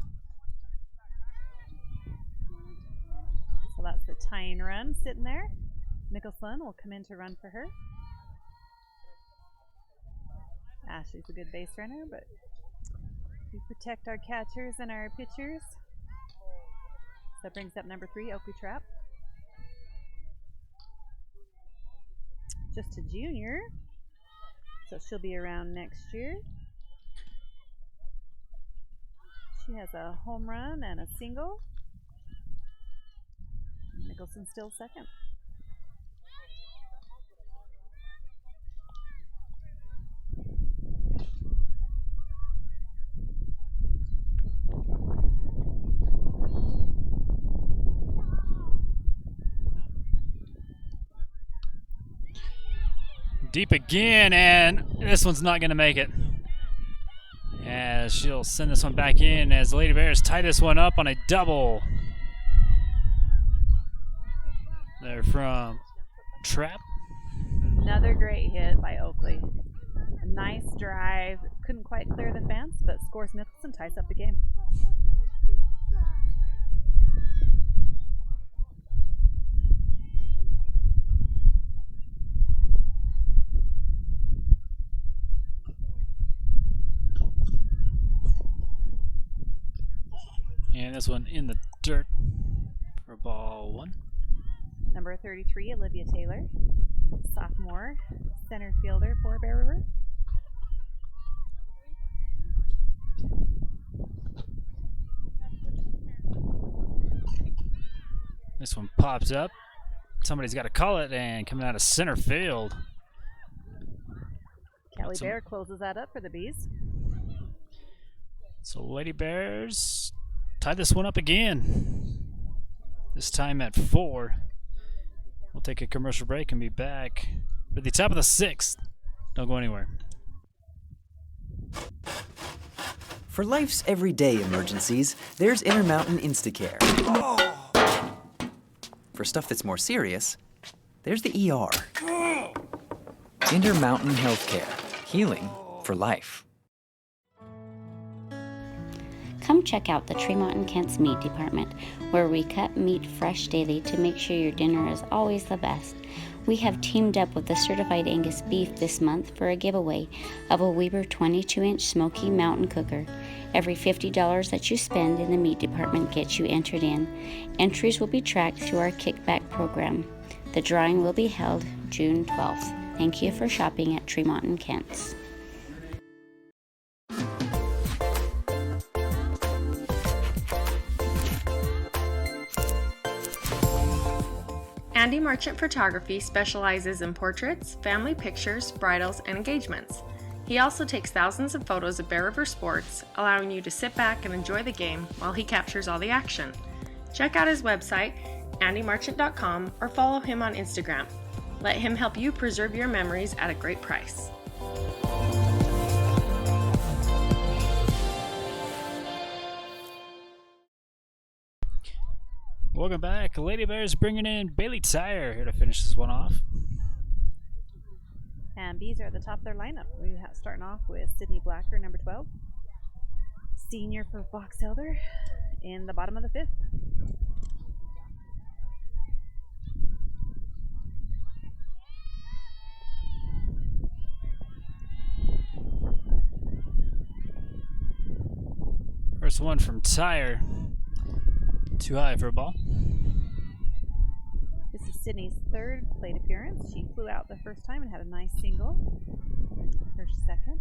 So that's the tying run sitting there. Nicholson will come in to run for her. Ashley's a good base runner, but we protect our catchers and our pitchers. That brings up number 3, Oakley Trap. Just a junior, so she'll be around next year. She has a home run and a single. Nicholson still second. Deep again, and this one's not going to make it. As she'll send this one back in as Lady Bears tie this one up on a double. They're from Trap. Another great hit by Oakley. A nice drive. Couldn't quite clear the fence, but scores Nicholson, ties up the game. And this one in the dirt for ball 1. Number 33, Olivia Taylor, sophomore, center fielder for Bear River. This one pops up. Somebody's got to call it, and coming out of center field. Callie Bear closes that up for the Bees. So Lady Bears tie this one up again. This time at 4. We'll take a commercial break and be back for the top of the 6th. Don't go anywhere. For life's everyday emergencies, there's Intermountain Instacare. For stuff that's more serious, there's the ER. Intermountain Healthcare. Healing for life. Come check out the Tremont and Kent's Meat Department, where we cut meat fresh daily to make sure your dinner is always the best. We have teamed up with the Certified Angus Beef this month for a giveaway of a Weber 22-inch Smoky Mountain Cooker. Every $50 that you spend in the meat department gets you entered in. Entries will be tracked through our kickback program. The drawing will be held June 12th. Thank you for shopping at Tremont and Kent's. Andy Merchant Photography specializes in portraits, family pictures, bridals, and engagements. He also takes thousands of photos of Bear River sports, allowing you to sit back and enjoy the game while he captures all the action. Check out his website, andymerchant.com, or follow him on Instagram. Let him help you preserve your memories at a great price. Welcome back. Lady Bears bringing in Bailey Tyre here to finish this one off. And bees are at the top of their lineup. We have starting off with Sydney Blacker, number 12. Senior for Box Elder in the bottom of the 5th. First one from Tyre. Too high for a ball. This is Sydney's 3rd plate appearance. She flew out the first time and had a nice single. Her 2nd.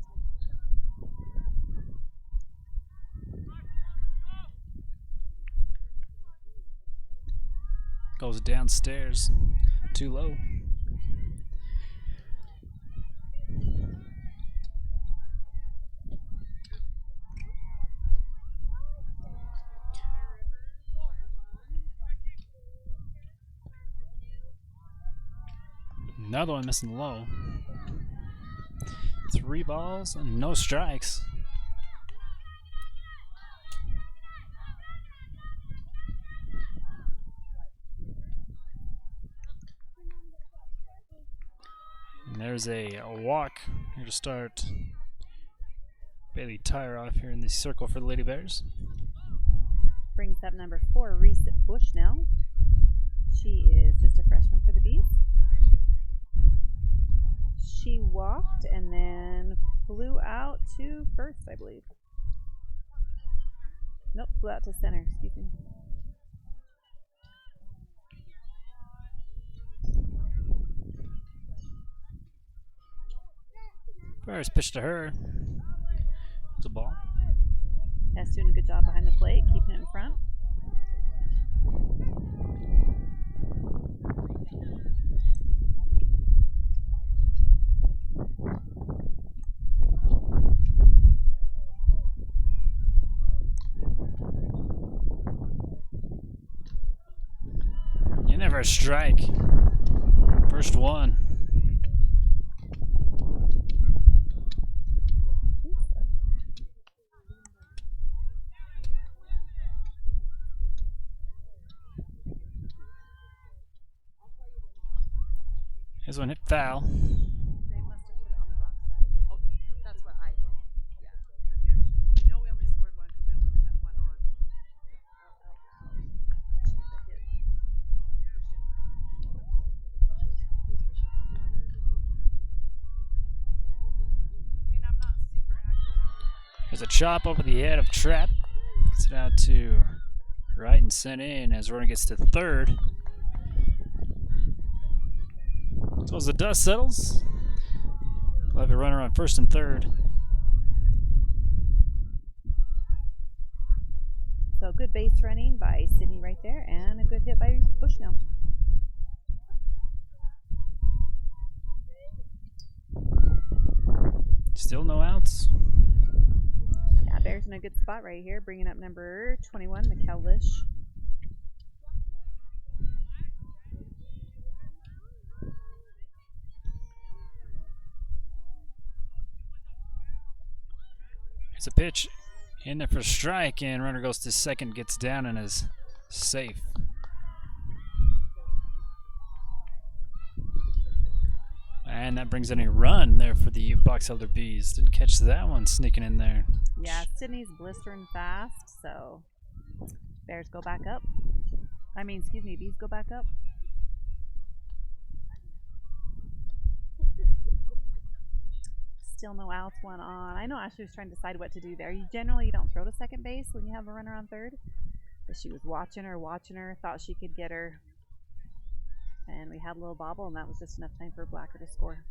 Goes downstairs. Too low. Another one missing low. 3 balls and no strikes. And there's a walk here to start Bailey Tyre off here in the circle for the Lady Bears. Brings up number 4, Reese Bushnell. She is just a freshman for the Bees. She walked and then flew out to first, I believe. Nope, flew out to center, excuse me. First pitch to her. It's a ball. Hess doing a good job behind the plate, keeping it in front. You never strike. First one. This one hit foul. They must have put it on the wrong side. Okay. That's what I think. Yeah. I know we only scored one because we only had that one on. I mean, I'm not super accurate. There's a chop over the head of Trap. Gets it out to right and sent in as runner gets to 3rd. So as the dust settles, we'll have a runner on 1st and 3rd. So good base running by Sydney right there, and a good hit by Bushnell. Still no outs. Yeah, Bears in a good spot right here, bringing up number 21, Mikkel Lish. It's a pitch in there for a strike, and runner goes to 2nd, gets down, and is safe. And that brings in a run there for the Box Elder Bees. Didn't catch that one sneaking in there. Yeah, Sydney's blistering fast, so Bears go back up. Bees go back up. Still no outs, one on. I know Ashley was trying to decide what to do there. You generally don't throw to second base when you have a runner on 3rd. But she was watching her, thought she could get her. And we had a little bobble, and that was just enough time for Blacker to score.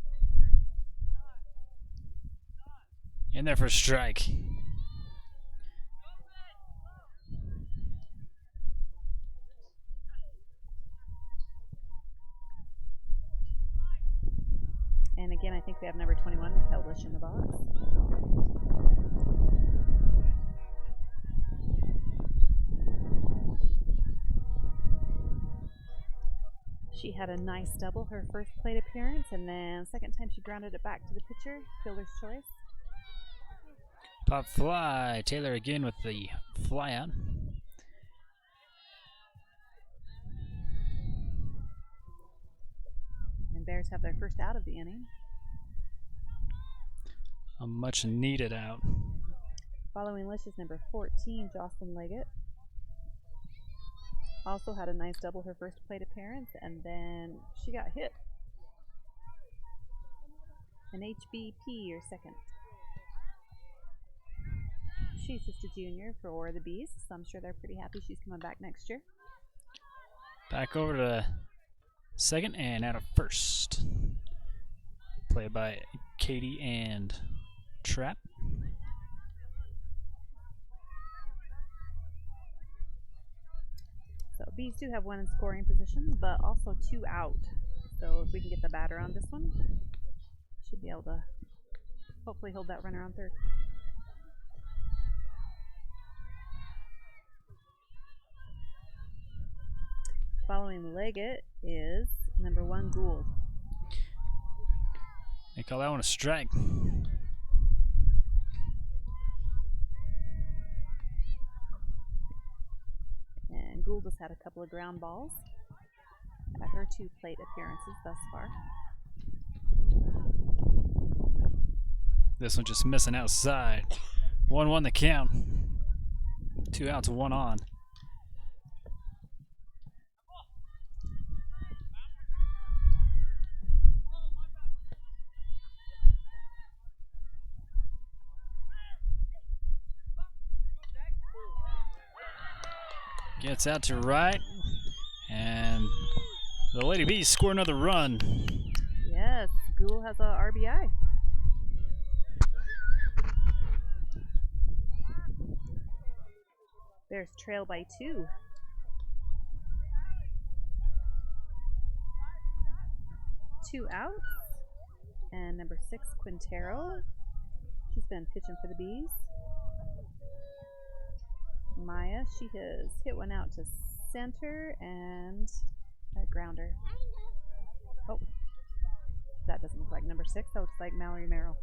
In there for a strike. And again, I think we have number 21, Mikkel Lish, in the box. She had a nice double her first plate appearance, and then second time she grounded it back to the pitcher, fielder's choice. Pop fly. Taylor again with the fly out. Bears have their first out of the inning. A much needed out. Following list is number 14, Jocelyn Leggett. Also had a nice double her first plate appearance, and then she got hit. An HBP, or second. She's just a junior for the Bees, so I'm sure they're pretty happy she's coming back next year. Back over to second and out of first. Played by Katie and Trap. So Bees do have one in scoring position, but also 2 out. So if we can get the batter on this one, should be able to hopefully hold that runner on third. Following Leggett is number 1, Gould. They call that one a strike. And Gould has had a couple of ground balls at her 2 plate appearances thus far. This one just missing outside. 1-1 the count. 2 outs, 1 on. Gets out to right, and the Lady Bees score another run. Yes, Gould has a RBI. Bears trail by 2. Two outs, and number 6, Quintero. She's been pitching for the Bees. Maya, she has hit one out to center and a grounder. Oh, that doesn't look like number 6. That looks like Mallory Merrill.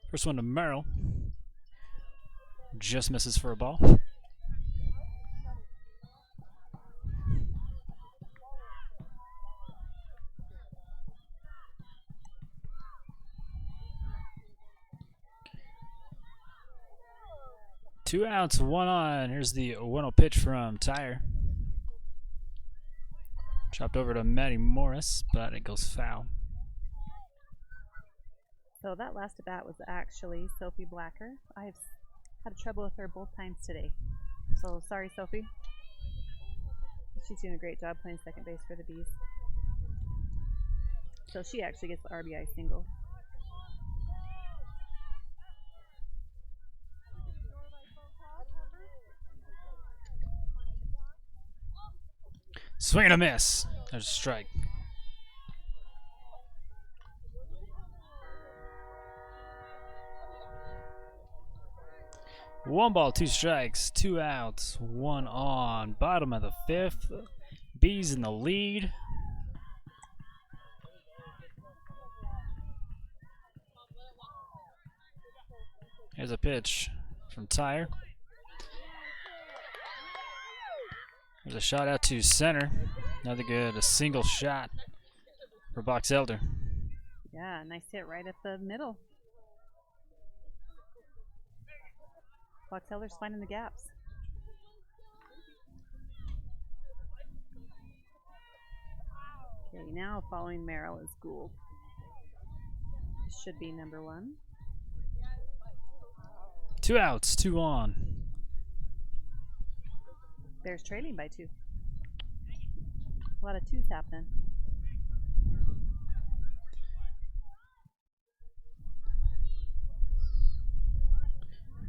First one to Merrill. Just misses for a ball. Two outs, 1 on. Here's the 1-0 pitch from Tyre. Chopped over to Maddie Morris, but it goes foul. So that last at bat was actually Sophie Blacker. I've had trouble with her both times today. So sorry, Sophie. She's doing a great job playing second base for the Bees. So she actually gets the RBI single. Swing and a miss. There's a strike. One ball, 2 strikes, 2 outs, 1 on. Bottom of the 5th. Bees in the lead. Here's a pitch from Tyre. There's a shot out to center. Another good, a single shot for Box Elder. Yeah, nice hit right at the middle. Box Elder's finding the gaps. Okay, now following Merrill is Gould. This should be number 1. 2 outs, 2 on. Bears trailing by 2. A lot of 2s happening.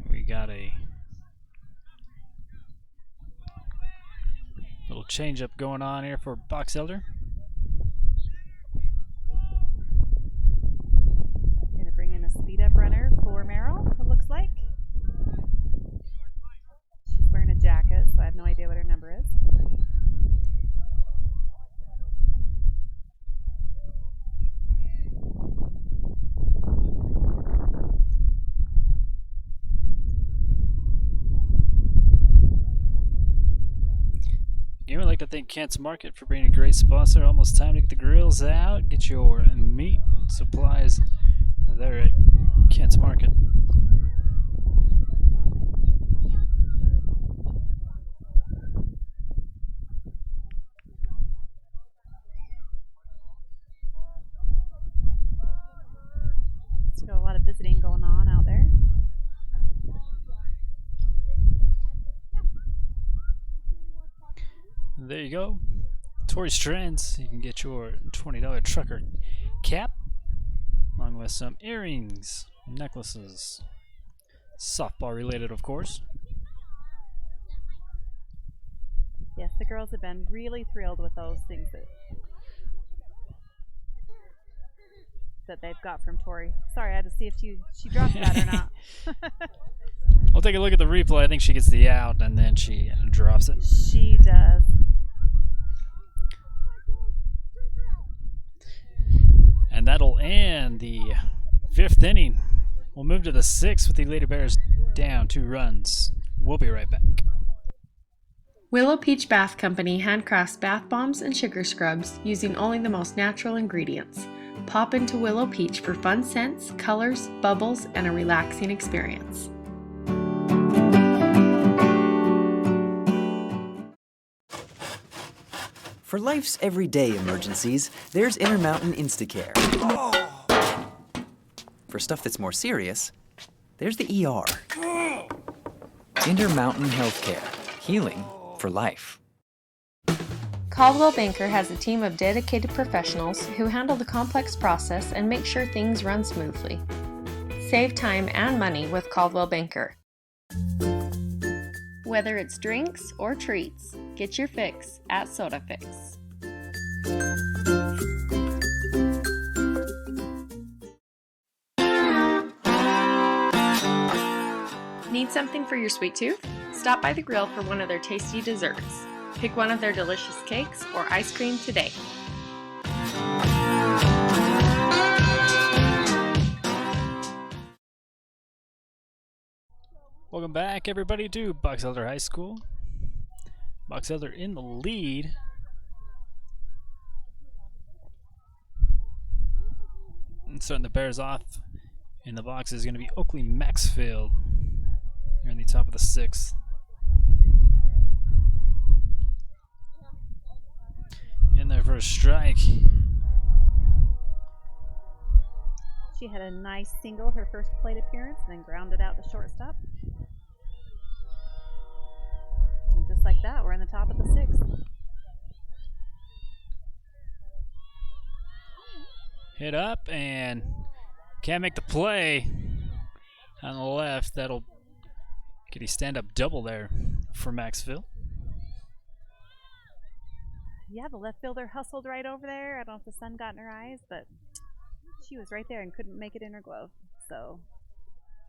We got a little change up going on here for Box Elder. Going to bring in a speed up runner for Merrill, it looks like. She's wearing a jacket, so I have no idea what her number is. Game of like like to thank Kent's Market for being a great sponsor. Almost time to get the grills out. Get your meat supplies there at Kent's Market. Still a lot of visiting going on out there. There you go. Tory's Trends. You can get your $20 trucker cap, along with some earrings, necklaces, softball related, of course. Yes, the girls have been really thrilled with those things that they've got from Tori. Sorry, I had to see if she dropped that or not. I'll take a look at the replay. I think she gets the out and then she drops it. She does. And that'll end the 5th inning. We'll move to the 6th with the Lady Bears down 2 runs. We'll be right back. Willow Peach Bath Company handcrafts bath bombs and sugar scrubs using only the most natural ingredients. Pop into Willow Peach for fun scents, colors, bubbles, and a relaxing experience. For life's everyday emergencies, there's Intermountain Instacare. For stuff that's more serious, there's the ER. Intermountain Healthcare. Healing for life. Caldwell Banker has a team of dedicated professionals who handle the complex process and make sure things run smoothly. Save time and money with Caldwell Banker. Whether it's drinks or treats, get your fix at SodaFix. Need something for your sweet tooth? Stop by the grill for one of their tasty desserts. Pick one of their delicious cakes or ice cream today. Welcome back, everybody, to Box Elder High School. Box Elder in the lead. And starting the Bears off in the box is going to be Oakley Maxfield. They're in the top of the 6th. In there for a strike. She had a nice single her first plate appearance and then grounded out to shortstop. And just like that, we're in the top of the 6th. Hit up and can't make the play on the left. That'll get a stand-up double there for Maxfield. Yeah, the left fielder hustled right over there. I don't know if the sun got in her eyes, but she was right there and couldn't make it in her glove. So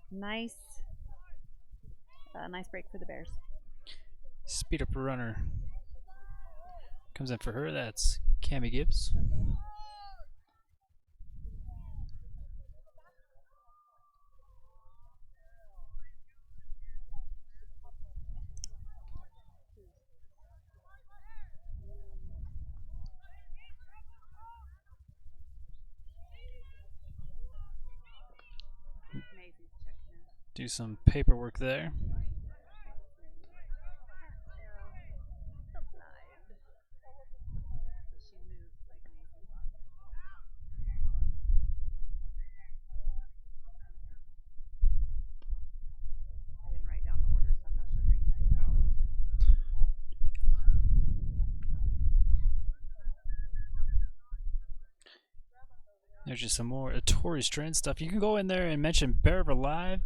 nice break for the Bears. Speed up runner comes in for her. That's Cammie Gibbs. Do some paperwork there. There's just some more Tori's Trend stuff. You can go in there and mention Bear River Live,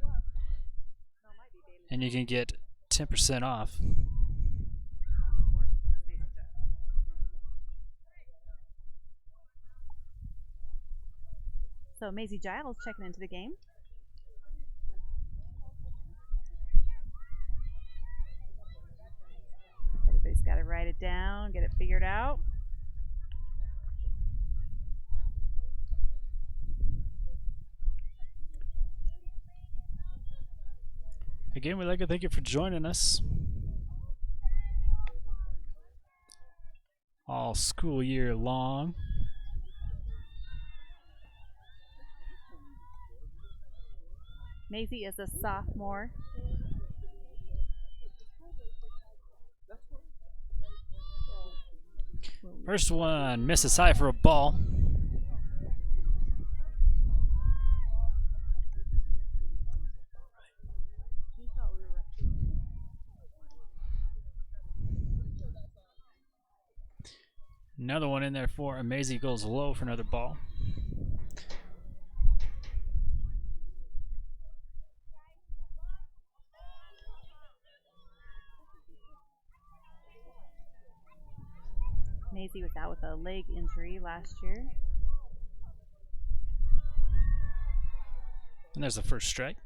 and you can get 10% off. So Maisie Giles checking into the game. Everybody's got to write it down, get it figured out. Again, we'd like to thank you for joining us. all school year long. Maisie is a sophomore. First one misses high for a ball. Another one in there for Maisie, goes low for another ball. Maisie was out with a leg injury last year. And there's the first strike.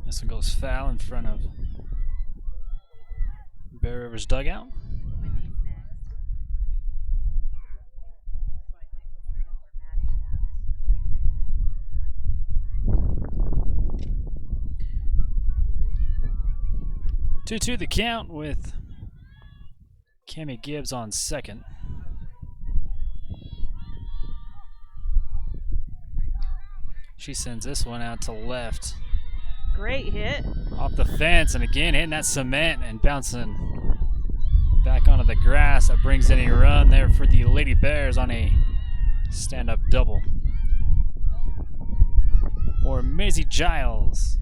This one goes foul in front of Bear River's dugout. Two the count with Cammie Gibbs on second. She sends this one out to left. Great hit. Off the fence, and again hitting that cement and bouncing back onto the grass. That brings in a run there for the Lady Bears on a stand-up double for Maisie Giles.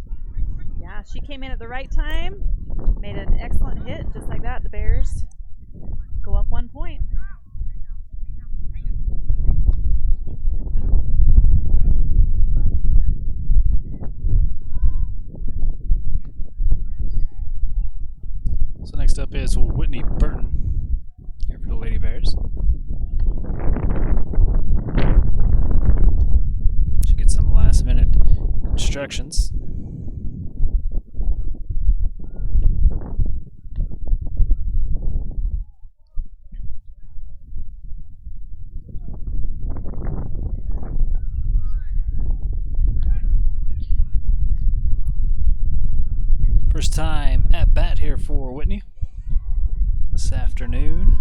Yeah, she came in at the right time, made an excellent hit. Just like that, the Bears go up 1 point. So next up is Whitney Burton here for the Lady Bears. She gets some last-minute instructions. First time at bat here for Whitney this afternoon.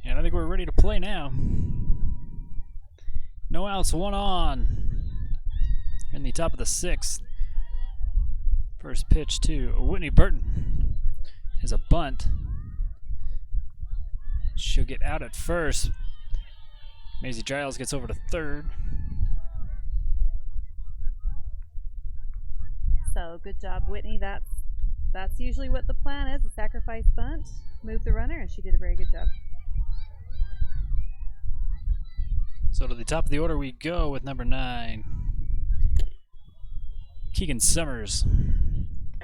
And I think we're ready to play now. No outs, one on. In the top of the sixth. First pitch to Whitney Burton is a bunt. She'll get out at first. Maisie Giles gets over to third. So good job, Whitney. That's usually what the plan is, a sacrifice bunt. Move the runner, and she did a very good job. So to the top of the order we go with number 9, Keegan Summers.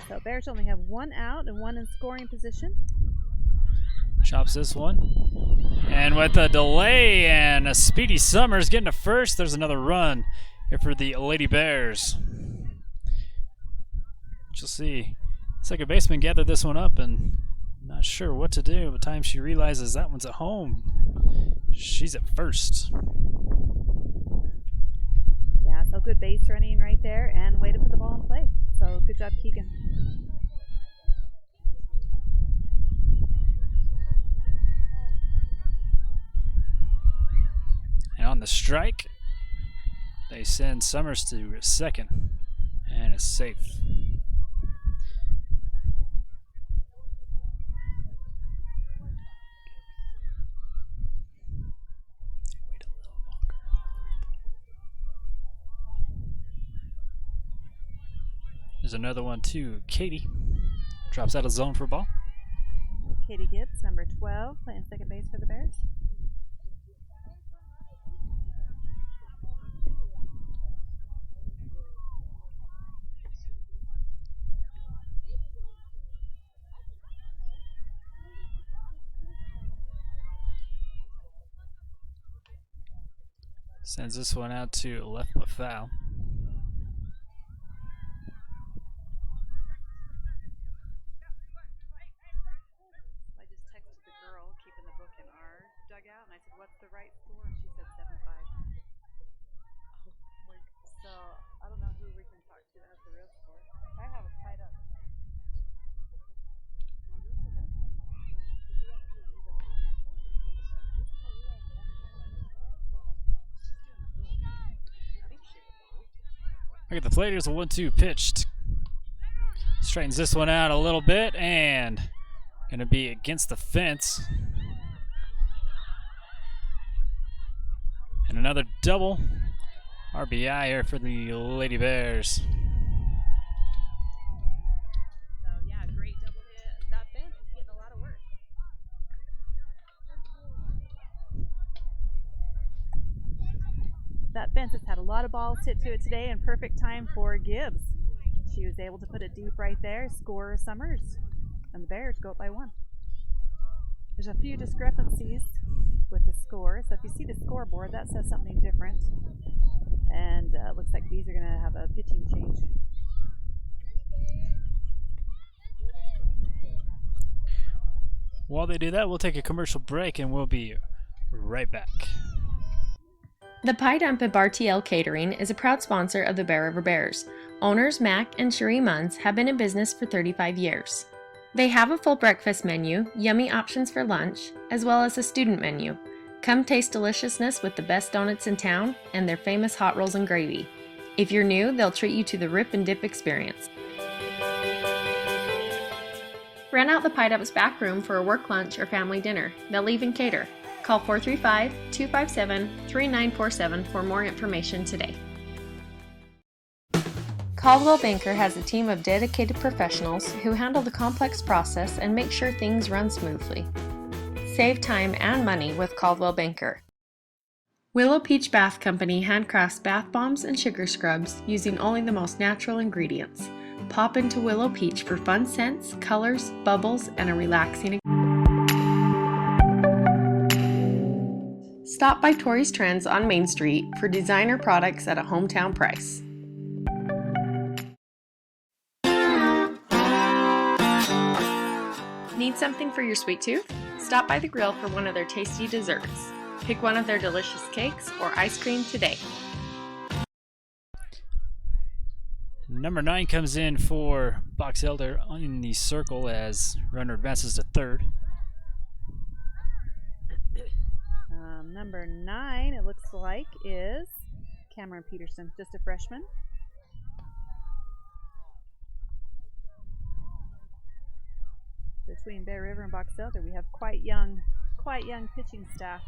So Bears only have 1 out and 1 in scoring position. Chops this one. And with a delay and a speedy Summers getting to first, there's another run here for the Lady Bears. You'll see. Second baseman gathered this one up and not sure what to do. By the time she realizes that one's at home, she's at first. Yeah, so good base running right there and way to put the ball in play. So good job, Keegan. And on the strike, they send Summers to second and is safe. There's another one too. Katie drops out of zone for a ball. Katie Gibbs, number 12, playing second base for the Bears. Sends this one out to left but foul. I just texted the girl keeping the book in our dugout, and I said, "What's the right score?" And she said 7-5. So I don't know who we can talk to that has the real score. I have it tied up. Look at the plate. Here's a 1-2 pitched. Straightens this one out a little bit and going to be against the fence. And another double RBI here for the Lady Bears. So yeah, great double hit. That fence is getting a lot of work. That fence has had a lot of balls hit to it today, and perfect time for Gibbs. She was able to put it deep right there, score Summers, and the Bears go up by 1. There's a few discrepancies with the score, so if you see the scoreboard, that says something different. And it looks like these are going to have a pitching change. While they do that, we'll take a commercial break and we'll be right back. The Pie Dump at Bar TL Catering is a proud sponsor of the Bear River Bears. Owners Mac and Cherie Munns have been in business for 35 years. They have a full breakfast menu, yummy options for lunch, as well as a student menu. Come taste deliciousness with the best donuts in town and their famous hot rolls and gravy. If you're new, they'll treat you to the Rip and Dip experience. Rent out the Pie Dump's back room for a work lunch or family dinner. They'll even cater. Call 435-257-3947 for more information today. Caldwell Banker has a team of dedicated professionals who handle the complex process and make sure things run smoothly. Save time and money with Caldwell Banker. Willow Peach Bath Company handcrafts bath bombs and sugar scrubs using only the most natural ingredients. Pop into Willow Peach for fun scents, colors, bubbles, and a relaxing experience. Stop by Tori's Trends on Main Street for designer products at a hometown price. Need something for your sweet tooth? Stop by the grill for one of their tasty desserts. Pick one of their delicious cakes or ice cream today. Number 9 comes in for Box Elder in the circle as runner advances to third. Number 9, it looks like, is Cameron Peterson, just a freshman. Between Bear River and Box Elder, we have quite young pitching staff.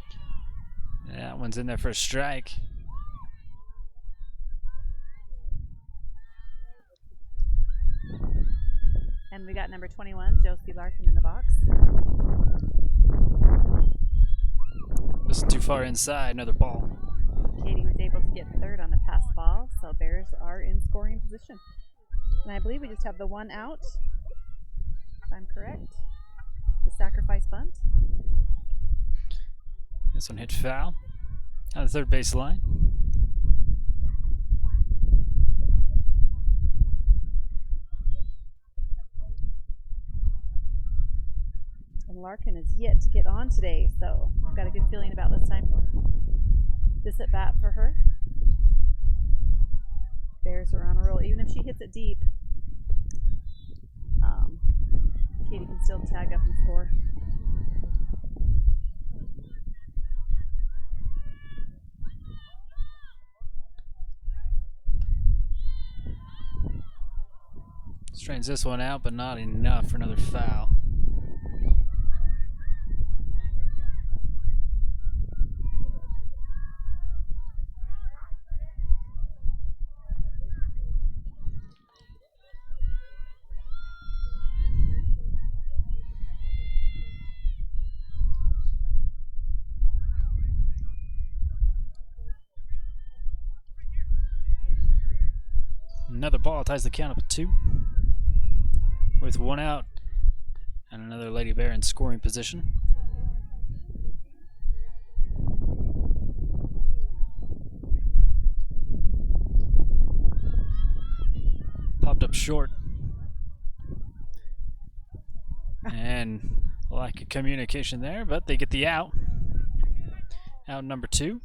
That one's in there for a strike. And we got number 21, Josie Larkin, in the box. This is too far inside, another ball. Katie was able to get third on the pass ball, so Bears are in scoring position. And I believe we just have the one out, if I'm correct. The sacrifice bunt. This one hit foul on the third base line. And Larkin is yet to get on today, so I've got a good feeling about this time. This at bat for her. Bears are on a roll. Even if she hits it deep, Katie can still tag up and score. Straightens this one out, but not enough for another foul. Another ball ties the count up at 2. With one out and another Lady Bear in scoring position. short. And lack of communication there, but they get the out. Out number 2.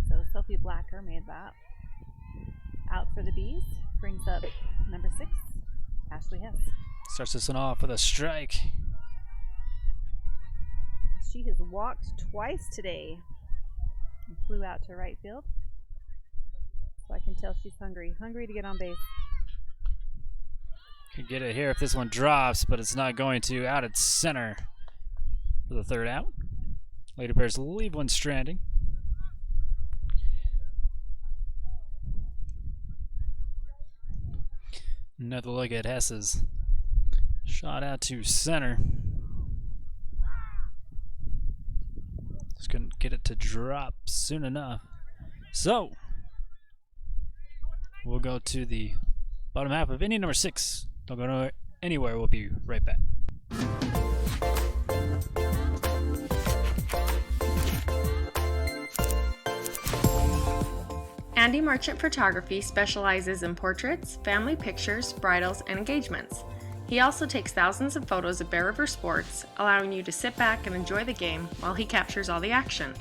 So Sophie Blacker made that. Out for the Bees. Brings up number 6, Ashley Hess. Starts this one off with a strike. She has walked twice today and flew out to right field. So I can tell she's hungry to get on base. Could get it here if this one drops, but it's not going to. Out at center for the 3rd out. Lady Bears leave one stranding. Another look at Hess's shot out to center. Just couldn't get it to drop soon enough. So we'll go to the bottom half of inning number 6. Don't go anywhere. We'll be right back. Andy Marchant Photography specializes in portraits, family pictures, bridals, and engagements. He also takes thousands of photos of Bear River sports, allowing you to sit back and enjoy the game while he captures all the action.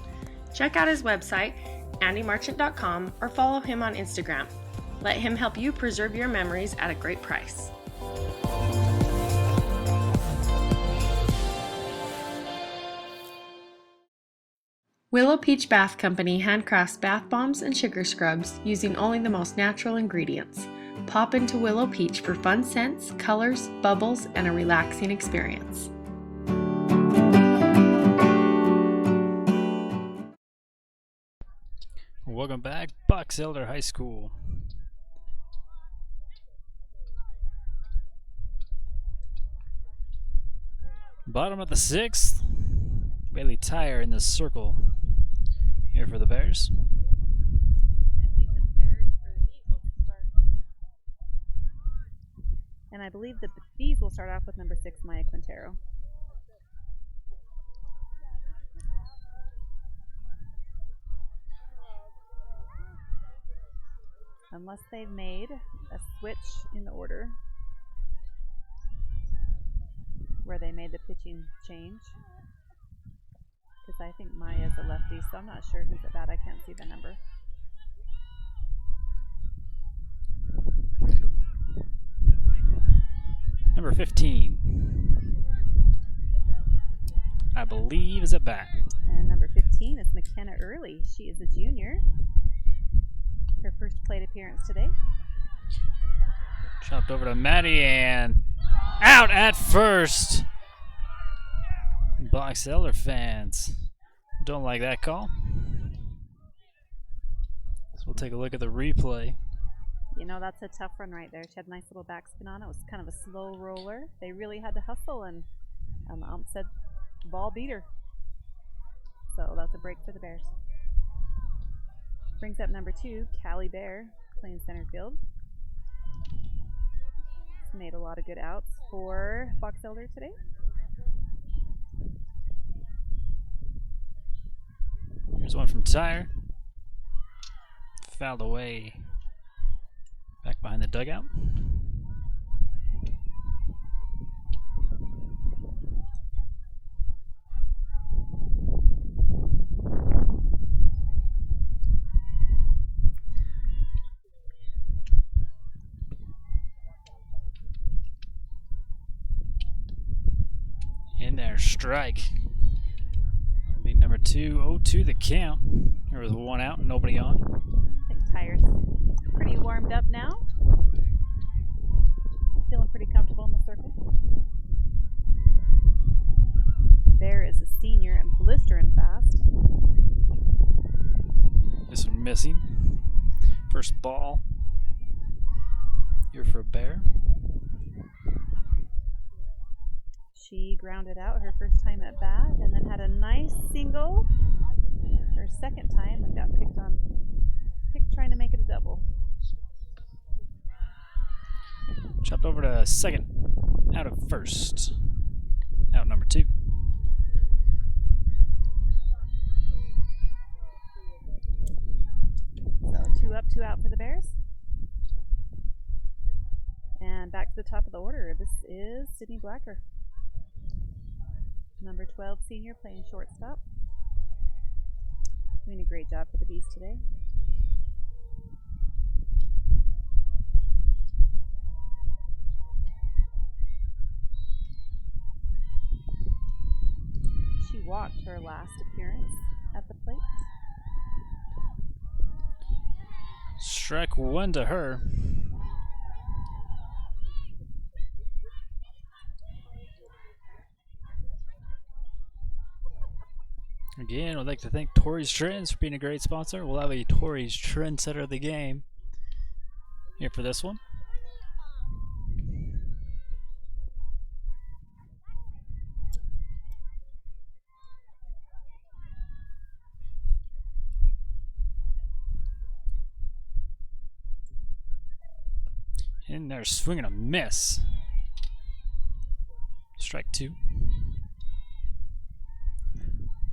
Check out his website, andymarchant.com, or follow him on Instagram. Let him help you preserve your memories at a great price. Willow Peach Bath Company handcrafts bath bombs and sugar scrubs using only the most natural ingredients. Pop into Willow Peach for fun scents, colors, bubbles, and a relaxing experience. Welcome back, Box Elder High School. Bottom of the 6th. Bailey Tyre in the circle here for the Bears. And I believe the Bees will start off with number 6, Maya Quintero. Unless they've made a switch in the order where they made the pitching change. Because I think Maya's a lefty, so I'm not sure who's at bat. I can't see the number. Number 15, I believe, is at bat. And number 15 is McKenna Early. She is a junior. Her first plate appearance today. Chopped over to Maddie and out at first. Box Elder fans don't like that call. So we'll take a look at the replay. You know, that's a tough run right there. She had a nice little backspin on it. It was kind of a slow roller. They really had to hustle, and the ump said ball beat her. So that's a break for the Bears. Brings up number 2, Callie Bear, playing center field. She's made a lot of good outs for Box Elder today. Here's one from Tyre. Fouled away. Back behind the dugout. In there, strike. Be number 2, 0-2 the count. There was one out and nobody on. I think Tyre's pretty warmed up now. Feeling pretty comfortable in the circle. Bear is a senior and blistering fast. This one missing. First ball here for Bear. She grounded out her first time at bat and then had a nice single her second time and got picked trying to make it a double. Chopped over to second. out of first. Out number 2. So 2 up, 2 out for the Bears. And back to the top of the order. This is Sydney Blacker. Number 12 senior playing shortstop. Doing a great job for the Bees today. She walked her last appearance at the plate. Strike 1 to her. Again, I'd like to thank Torrey's Trends for being a great sponsor. We'll have a Torrey's Trendsetter of the game here for this one. And they're swinging a miss. Strike 2.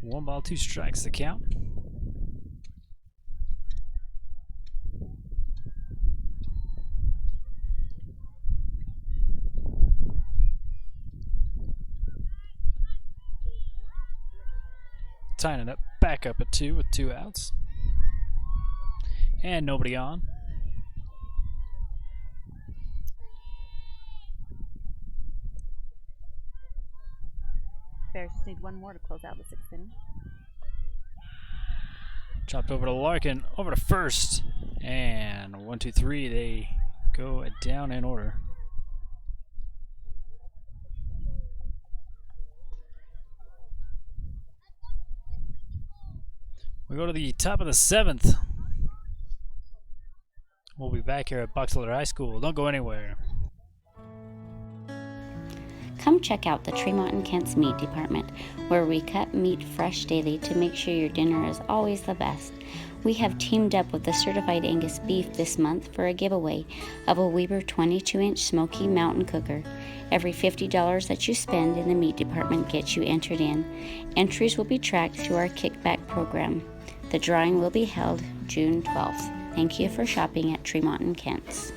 1 ball, 2 strikes, the count. Tying it up, back up at 2 with 2 outs. And nobody on. Bears just need 1 more to close out the 6th inning. Chopped over to Larkin, over to first. And 1, 2, 3, they go down in order. We go to the top of the 7th. We'll be back here at Box Elder High School. Don't go anywhere. Come check out the Tremont and Kent's Meat Department, where we cut meat fresh daily to make sure your dinner is always the best. We have teamed up with the Certified Angus Beef this month for a giveaway of a Weber 22-inch Smoky Mountain Cooker. Every $50 that you spend in the meat department gets you entered in. Entries will be tracked through our kickback program. The drawing will be held June 12th. Thank you for shopping at Tremont and Kent's.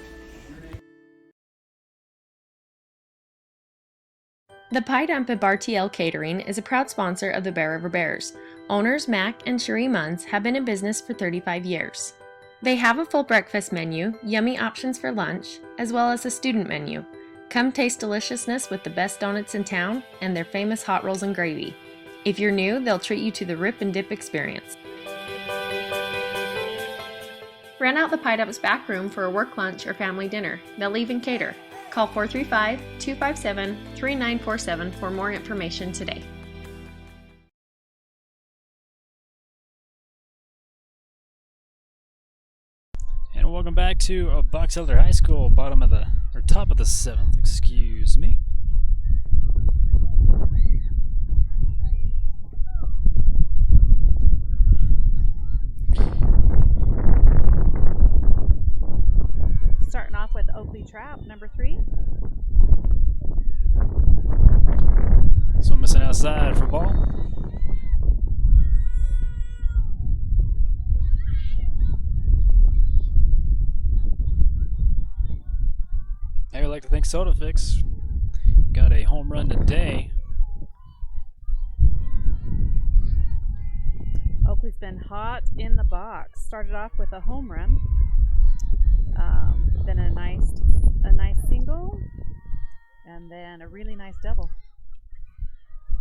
The Pie Dump at Bar TL Catering is a proud sponsor of the Bear River Bears. Owners Mac and Cherie Munns have been in business for 35 years. They have a full breakfast menu, yummy options for lunch, as well as a student menu. Come taste deliciousness with the best donuts in town and their famous hot rolls and gravy. If you're new, they'll treat you to the Rip and Dip experience. Rent out the Pie Dump's back room for a work lunch or family dinner. They'll even cater. Call 435-257-3947 for more information today. And welcome back to Box Elder High School, top of the 7th, excuse me. Starting off with Oakley Trap, number 3. So missing outside for ball. I would like to thank SodaFix. Got a home run today. Oakley's been hot in the box. Started off with a home run, then a nice single, and then a really nice double.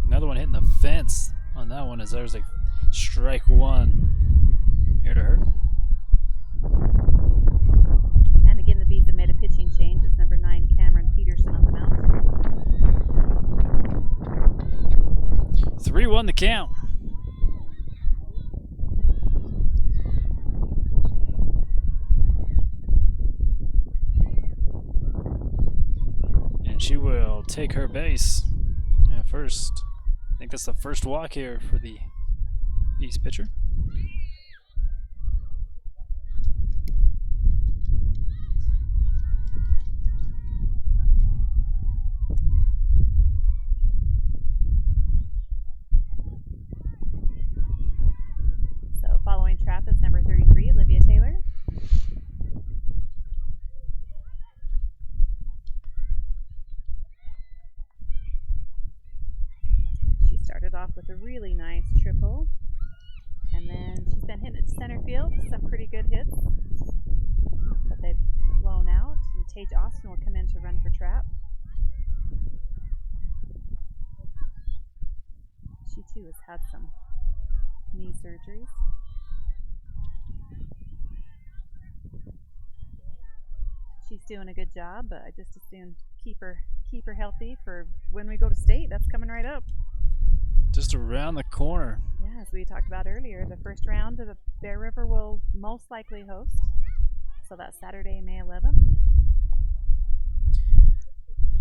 Another one hitting the fence on that one as there's a strike 1 here to her. And again, the Bees have made a pitching change. It's number 9, Cameron Peterson on the mound. 3-1 the count. And she will take her base first. I think that's the first walk here for the East pitcher. started off with a really nice triple. And then she's been hitting it to center field. Some pretty good hits. But they've blown out. And Tage Austin will come in to run for trap. She too has had some knee surgeries. She's doing a good job, but I just assume keep her healthy for when we go to state. That's coming right up. Just around the corner. Yeah, as we talked about earlier, the first round of the Bear River will most likely host. So that's Saturday, May 11th.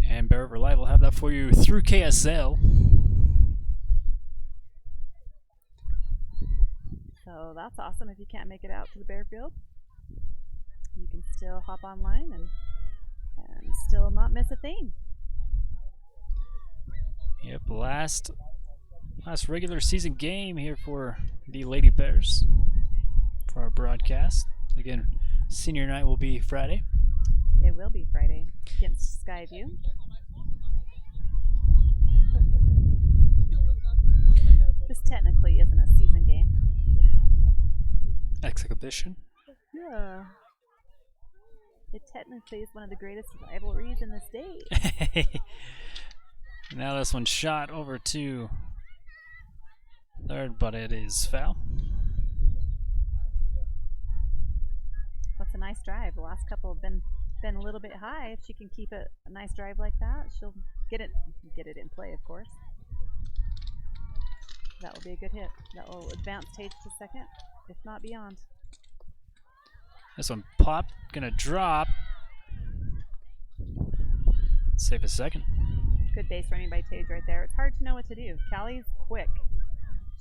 And Bear River Live will have that for you through KSL. So that's awesome. If you can't make it out to the Bearfield, you can still hop online and still not miss a thing. Yep, last regular season game here for the Lady Bears for our broadcast. Again, senior night will be Friday. It will be Friday against Skyview. This technically isn't a season game. Exhibition. Yeah. It technically is one of the greatest rivalries in the state. Now this one's shot over to third, but it is foul. That's a nice drive. The last couple have been a little bit high. If she can keep it a nice drive like that, she'll get it in play, of course. That will be a good hit. That will advance Tage to second, if not beyond. This one pop, gonna drop. Save a second. Good base running by Tage right there. It's hard to know what to do. Callie's quick.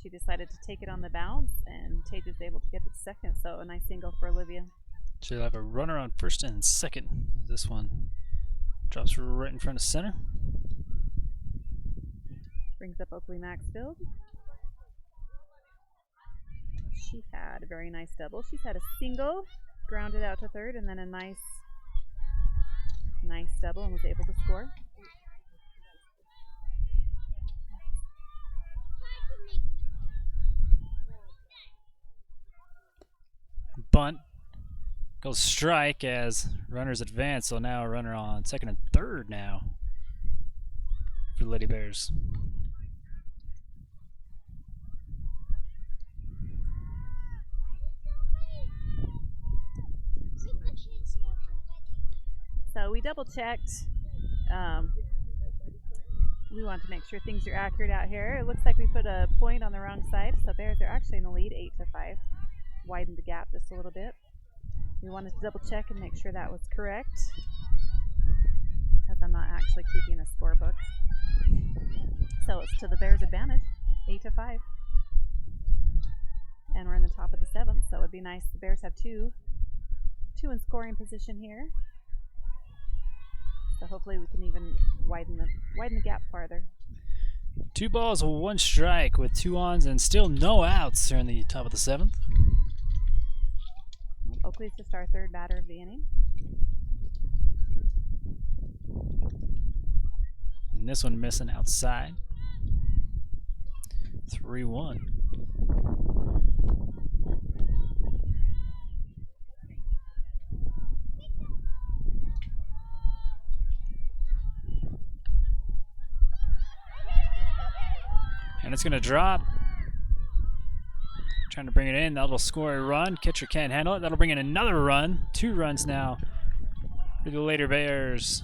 She decided to take it on the bounce, and Tage is able to get it to second, so a nice single for Olivia. She'll have a runner on first and second. This one drops right in front of center. Brings up Oakley Maxfield. She had a very nice double. She's had a single, grounded out to third, and then a nice double, and was able to score. Bunt goes strike as runners advance, so now a runner on second and third now for the Lady Bears. So we double checked. We want to make sure things are accurate out here. It looks like we put a point on the wrong side, so Bears are actually in the lead 8-5. Widened the gap just a little bit. We wanted to double check and make sure that was correct, because I'm not actually keeping a scorebook. So it's to the Bears' advantage, 8-5. And we're in the top of the 7th, so it would be nice. The Bears have two in scoring position here. So hopefully we can even widen the gap farther. 2 balls, 1 strike with 2 ons and still no outs here in the top of the 7th. Oakley's just our third batter of the inning. And this one missing outside. 3-1. And it's going to drop. Trying to bring it in. That'll score a run. Catcher can't handle it. That'll bring in another run. 2 runs now for the Lady Bears.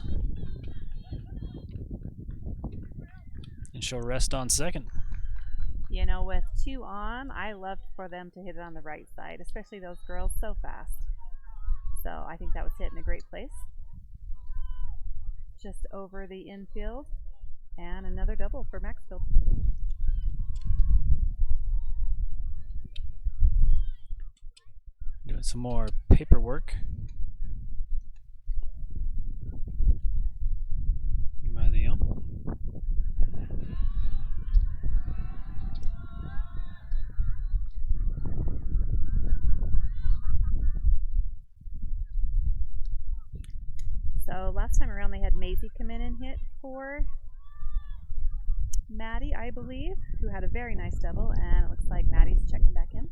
And she'll rest on second. You know, with 2 on, I loved for them to hit it on the right side, especially those girls so fast. So I think that was hit in a great place. Just over the infield. And another double for Maxfield. Doing some more paperwork by the ump. So last time around they had Maisie come in and hit 4. Maddie, I believe, who had a very nice double, and it looks like Maddie's checking back in.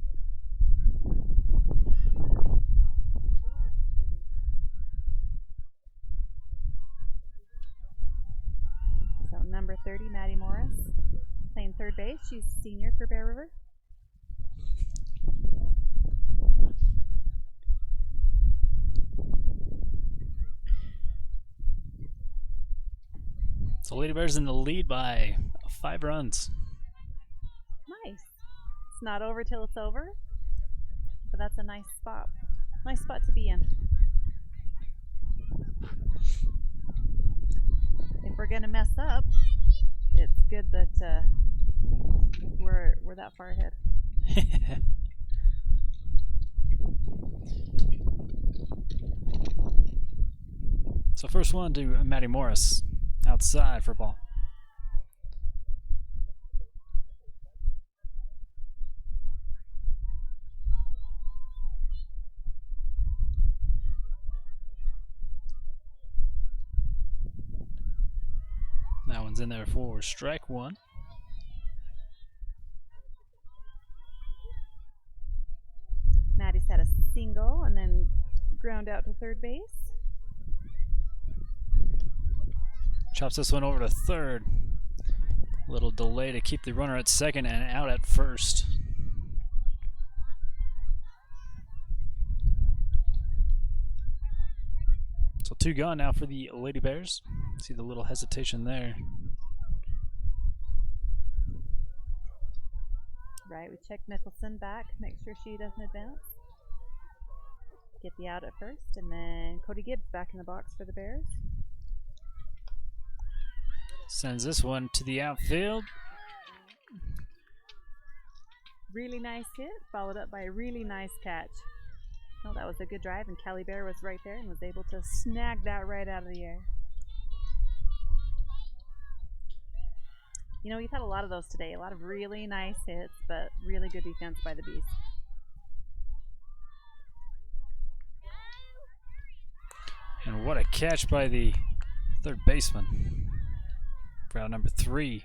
So number 30, Maddie Morris, playing third base. She's senior for Bear River. So Lady Bears in the lead by 5 runs. Nice. It's not over till it's over, but that's a nice spot. Nice spot to be in. If we're gonna mess up, it's good that we're that far ahead. So first one to Maddie Morris, outside for ball. That one's in there for strike one. Maddie's had a single and then ground out to third base. Chops this one over to third. Little delay to keep the runner at second and out at first. So 2 gone now for the Lady Bears. See the little hesitation there. Right, we check Nicholson back, make sure she doesn't advance. Get the out at first, and then Cody Gibbs back in the box for the Bears. Sends this one to the outfield. Really nice hit, followed up by a really nice catch. Oh, that was a good drive, and Callie Bear was right there and was able to snag that right out of the air. You know, we've had a lot of those today. A lot of really nice hits, but really good defense by the Bees. And what a catch by the third baseman for out number 3.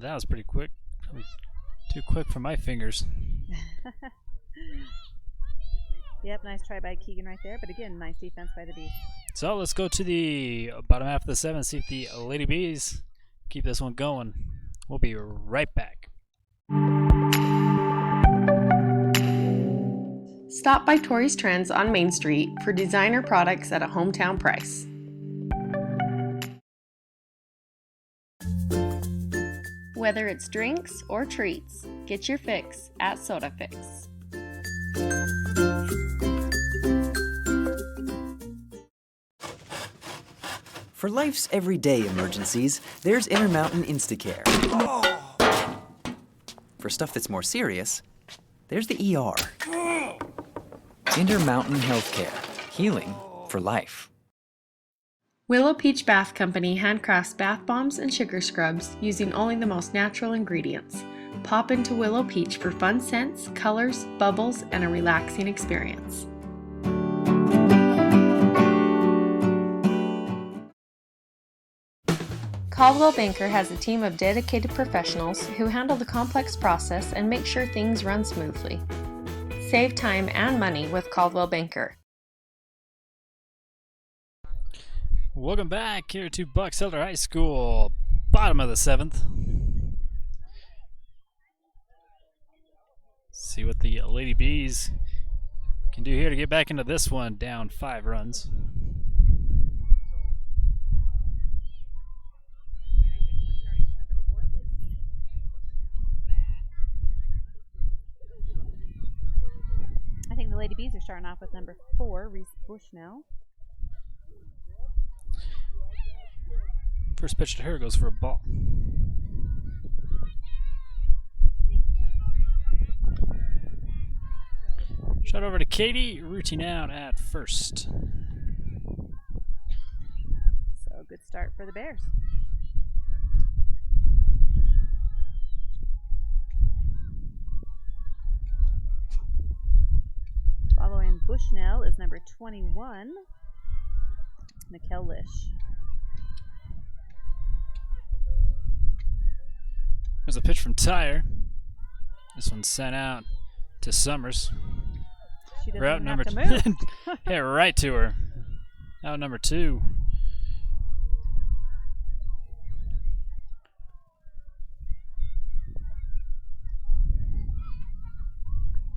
That was pretty quick. Probably too quick for my fingers. Yep, nice try by Keegan right there, but again, nice defense by the Bees. So let's go to the bottom half of the 7th, see if the Lady Bees keep this one going. We'll be right back. Stop by Tori's Trends on Main Street for designer products at a hometown price. Whether it's drinks or treats, get your fix at Soda Fix. For life's everyday emergencies, there's Intermountain Instacare. For stuff that's more serious, there's the ER. Intermountain Healthcare. Healing for life. Willow Peach Bath Company handcrafts bath bombs and sugar scrubs using only the most natural ingredients. Pop into Willow Peach for fun scents, colors, bubbles, and a relaxing experience. Caldwell Banker has a team of dedicated professionals who handle the complex process and make sure things run smoothly. Save time and money with Caldwell Banker. Welcome back here to Bucks Elder High School, bottom of the 7th. See what the Lady Bees can do here to get back into this one, down 5 runs. I think the Lady Bees are starting off with number 4, Reese Bushnell. First pitch to her goes for a ball. Shot over to Katie, rooting out at first. So good start for the Bears. Following Bushnell is number 21, Mikkel Lish. There's a pitch from Tyre. This one's sent out to Summers. She doesn't Route even number have to move. yeah, right to her. Out number 2.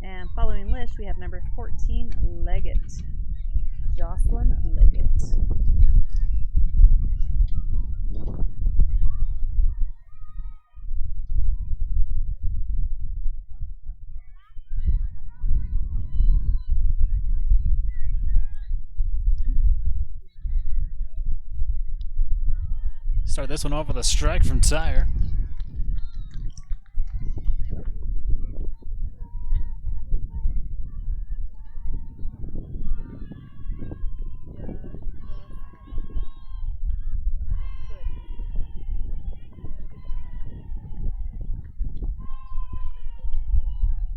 And following Lish, we have number 14, Leggett. Jocelyn Leggett. Start this one off with a strike from Tyre.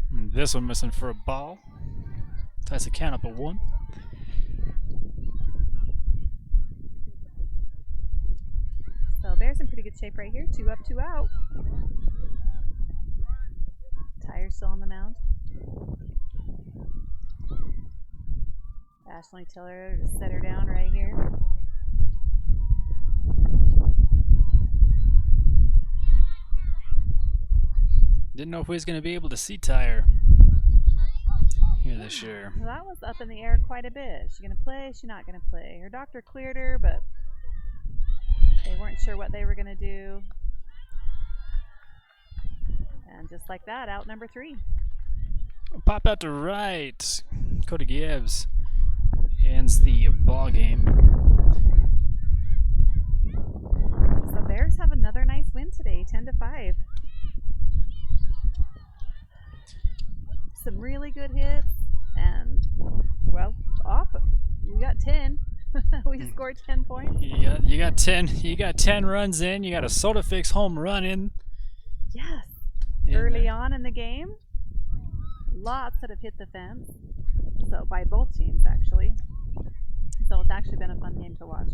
And this one missing for a ball. Ties the count up at 1. So Bears in pretty good shape right here. 2 up, 2 out. Tyre's still on the mound. Ashley Tiller to set her down right here. Didn't know if we was going to be able to see Tyre here this year. Well, that was up in the air quite a bit. Is she going to play? Is she not going to play? Her doctor cleared her, but they weren't sure what they were going to do. And just like that, out number 3. Pop out to right. Cody Gibbs ends the ball game. So Bears have another nice win today, 10-5. Some really good hits, and well, off. We got 10. We scored 10 points. You got 10. You got 10 runs in. You got a SodaFix home run in. Yes. in Early there. on in the game, lots that have hit the fence. So by both teams actually. So it's actually been a fun game to watch.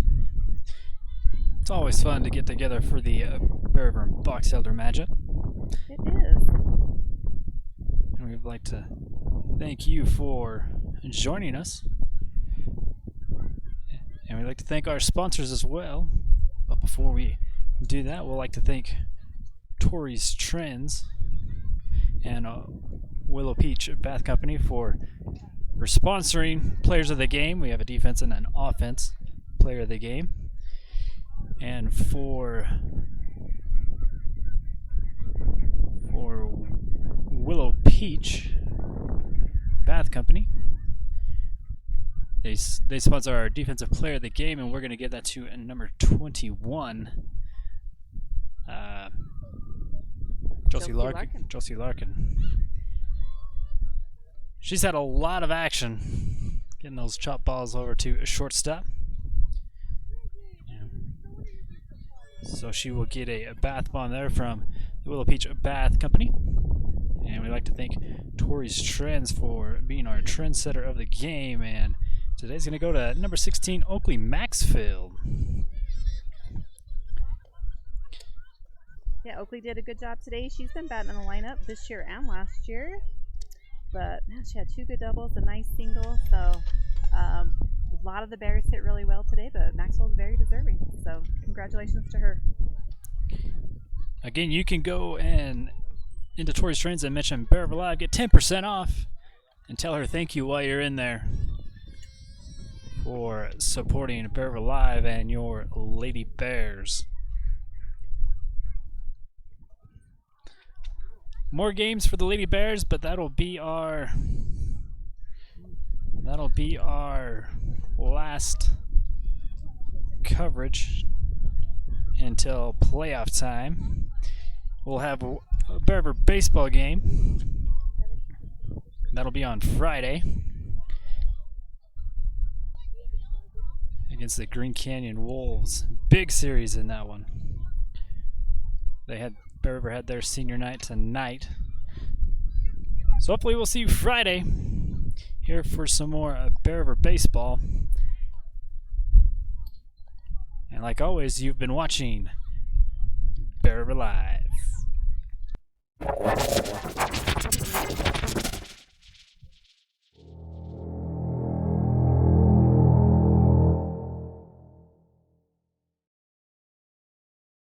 It's always fun to get together for the Bear River and Box Elder matchup. It is. And we'd like to thank you for joining us. And we'd like to thank our sponsors as well. But before we do that, we'd like to thank Tori's Trends and Willow Peach Bath Company for sponsoring players of the game. We have a defense and an offense player of the game. And for Willow Peach Bath Company, they sponsor our defensive player of the game, and we're going to give that to number 21, Josie Larkin. Josie Larkin. She's had a lot of action getting those chop balls over to a shortstop. So she will get a bath bomb there from the Willow Peach Bath Company. And we'd like to thank Tori's Trends for being our trendsetter of the game. And today's going to go to number 16, Oakley Maxfield. Yeah, Oakley did a good job today. She's been batting in the lineup this year and last year. But man, she had 2 good doubles, a nice single. So a lot of the Bears hit really well today, but Maxwell's very deserving. So congratulations to her. Again, you can go and into Tori's Trends and mention Bear River Live, get 10% off, and tell her thank you while you're in there for supporting Bear River Live and your Lady Bears. More games for the Lady Bears, but that'll be our last coverage until playoff time. We'll have a Bear River baseball game. That'll be on Friday against the Green Canyon Wolves. Big series in that one. Bear River had their senior night tonight. So hopefully we'll see you Friday here for some more Bear River baseball. And like always, you've been watching Bear River Live.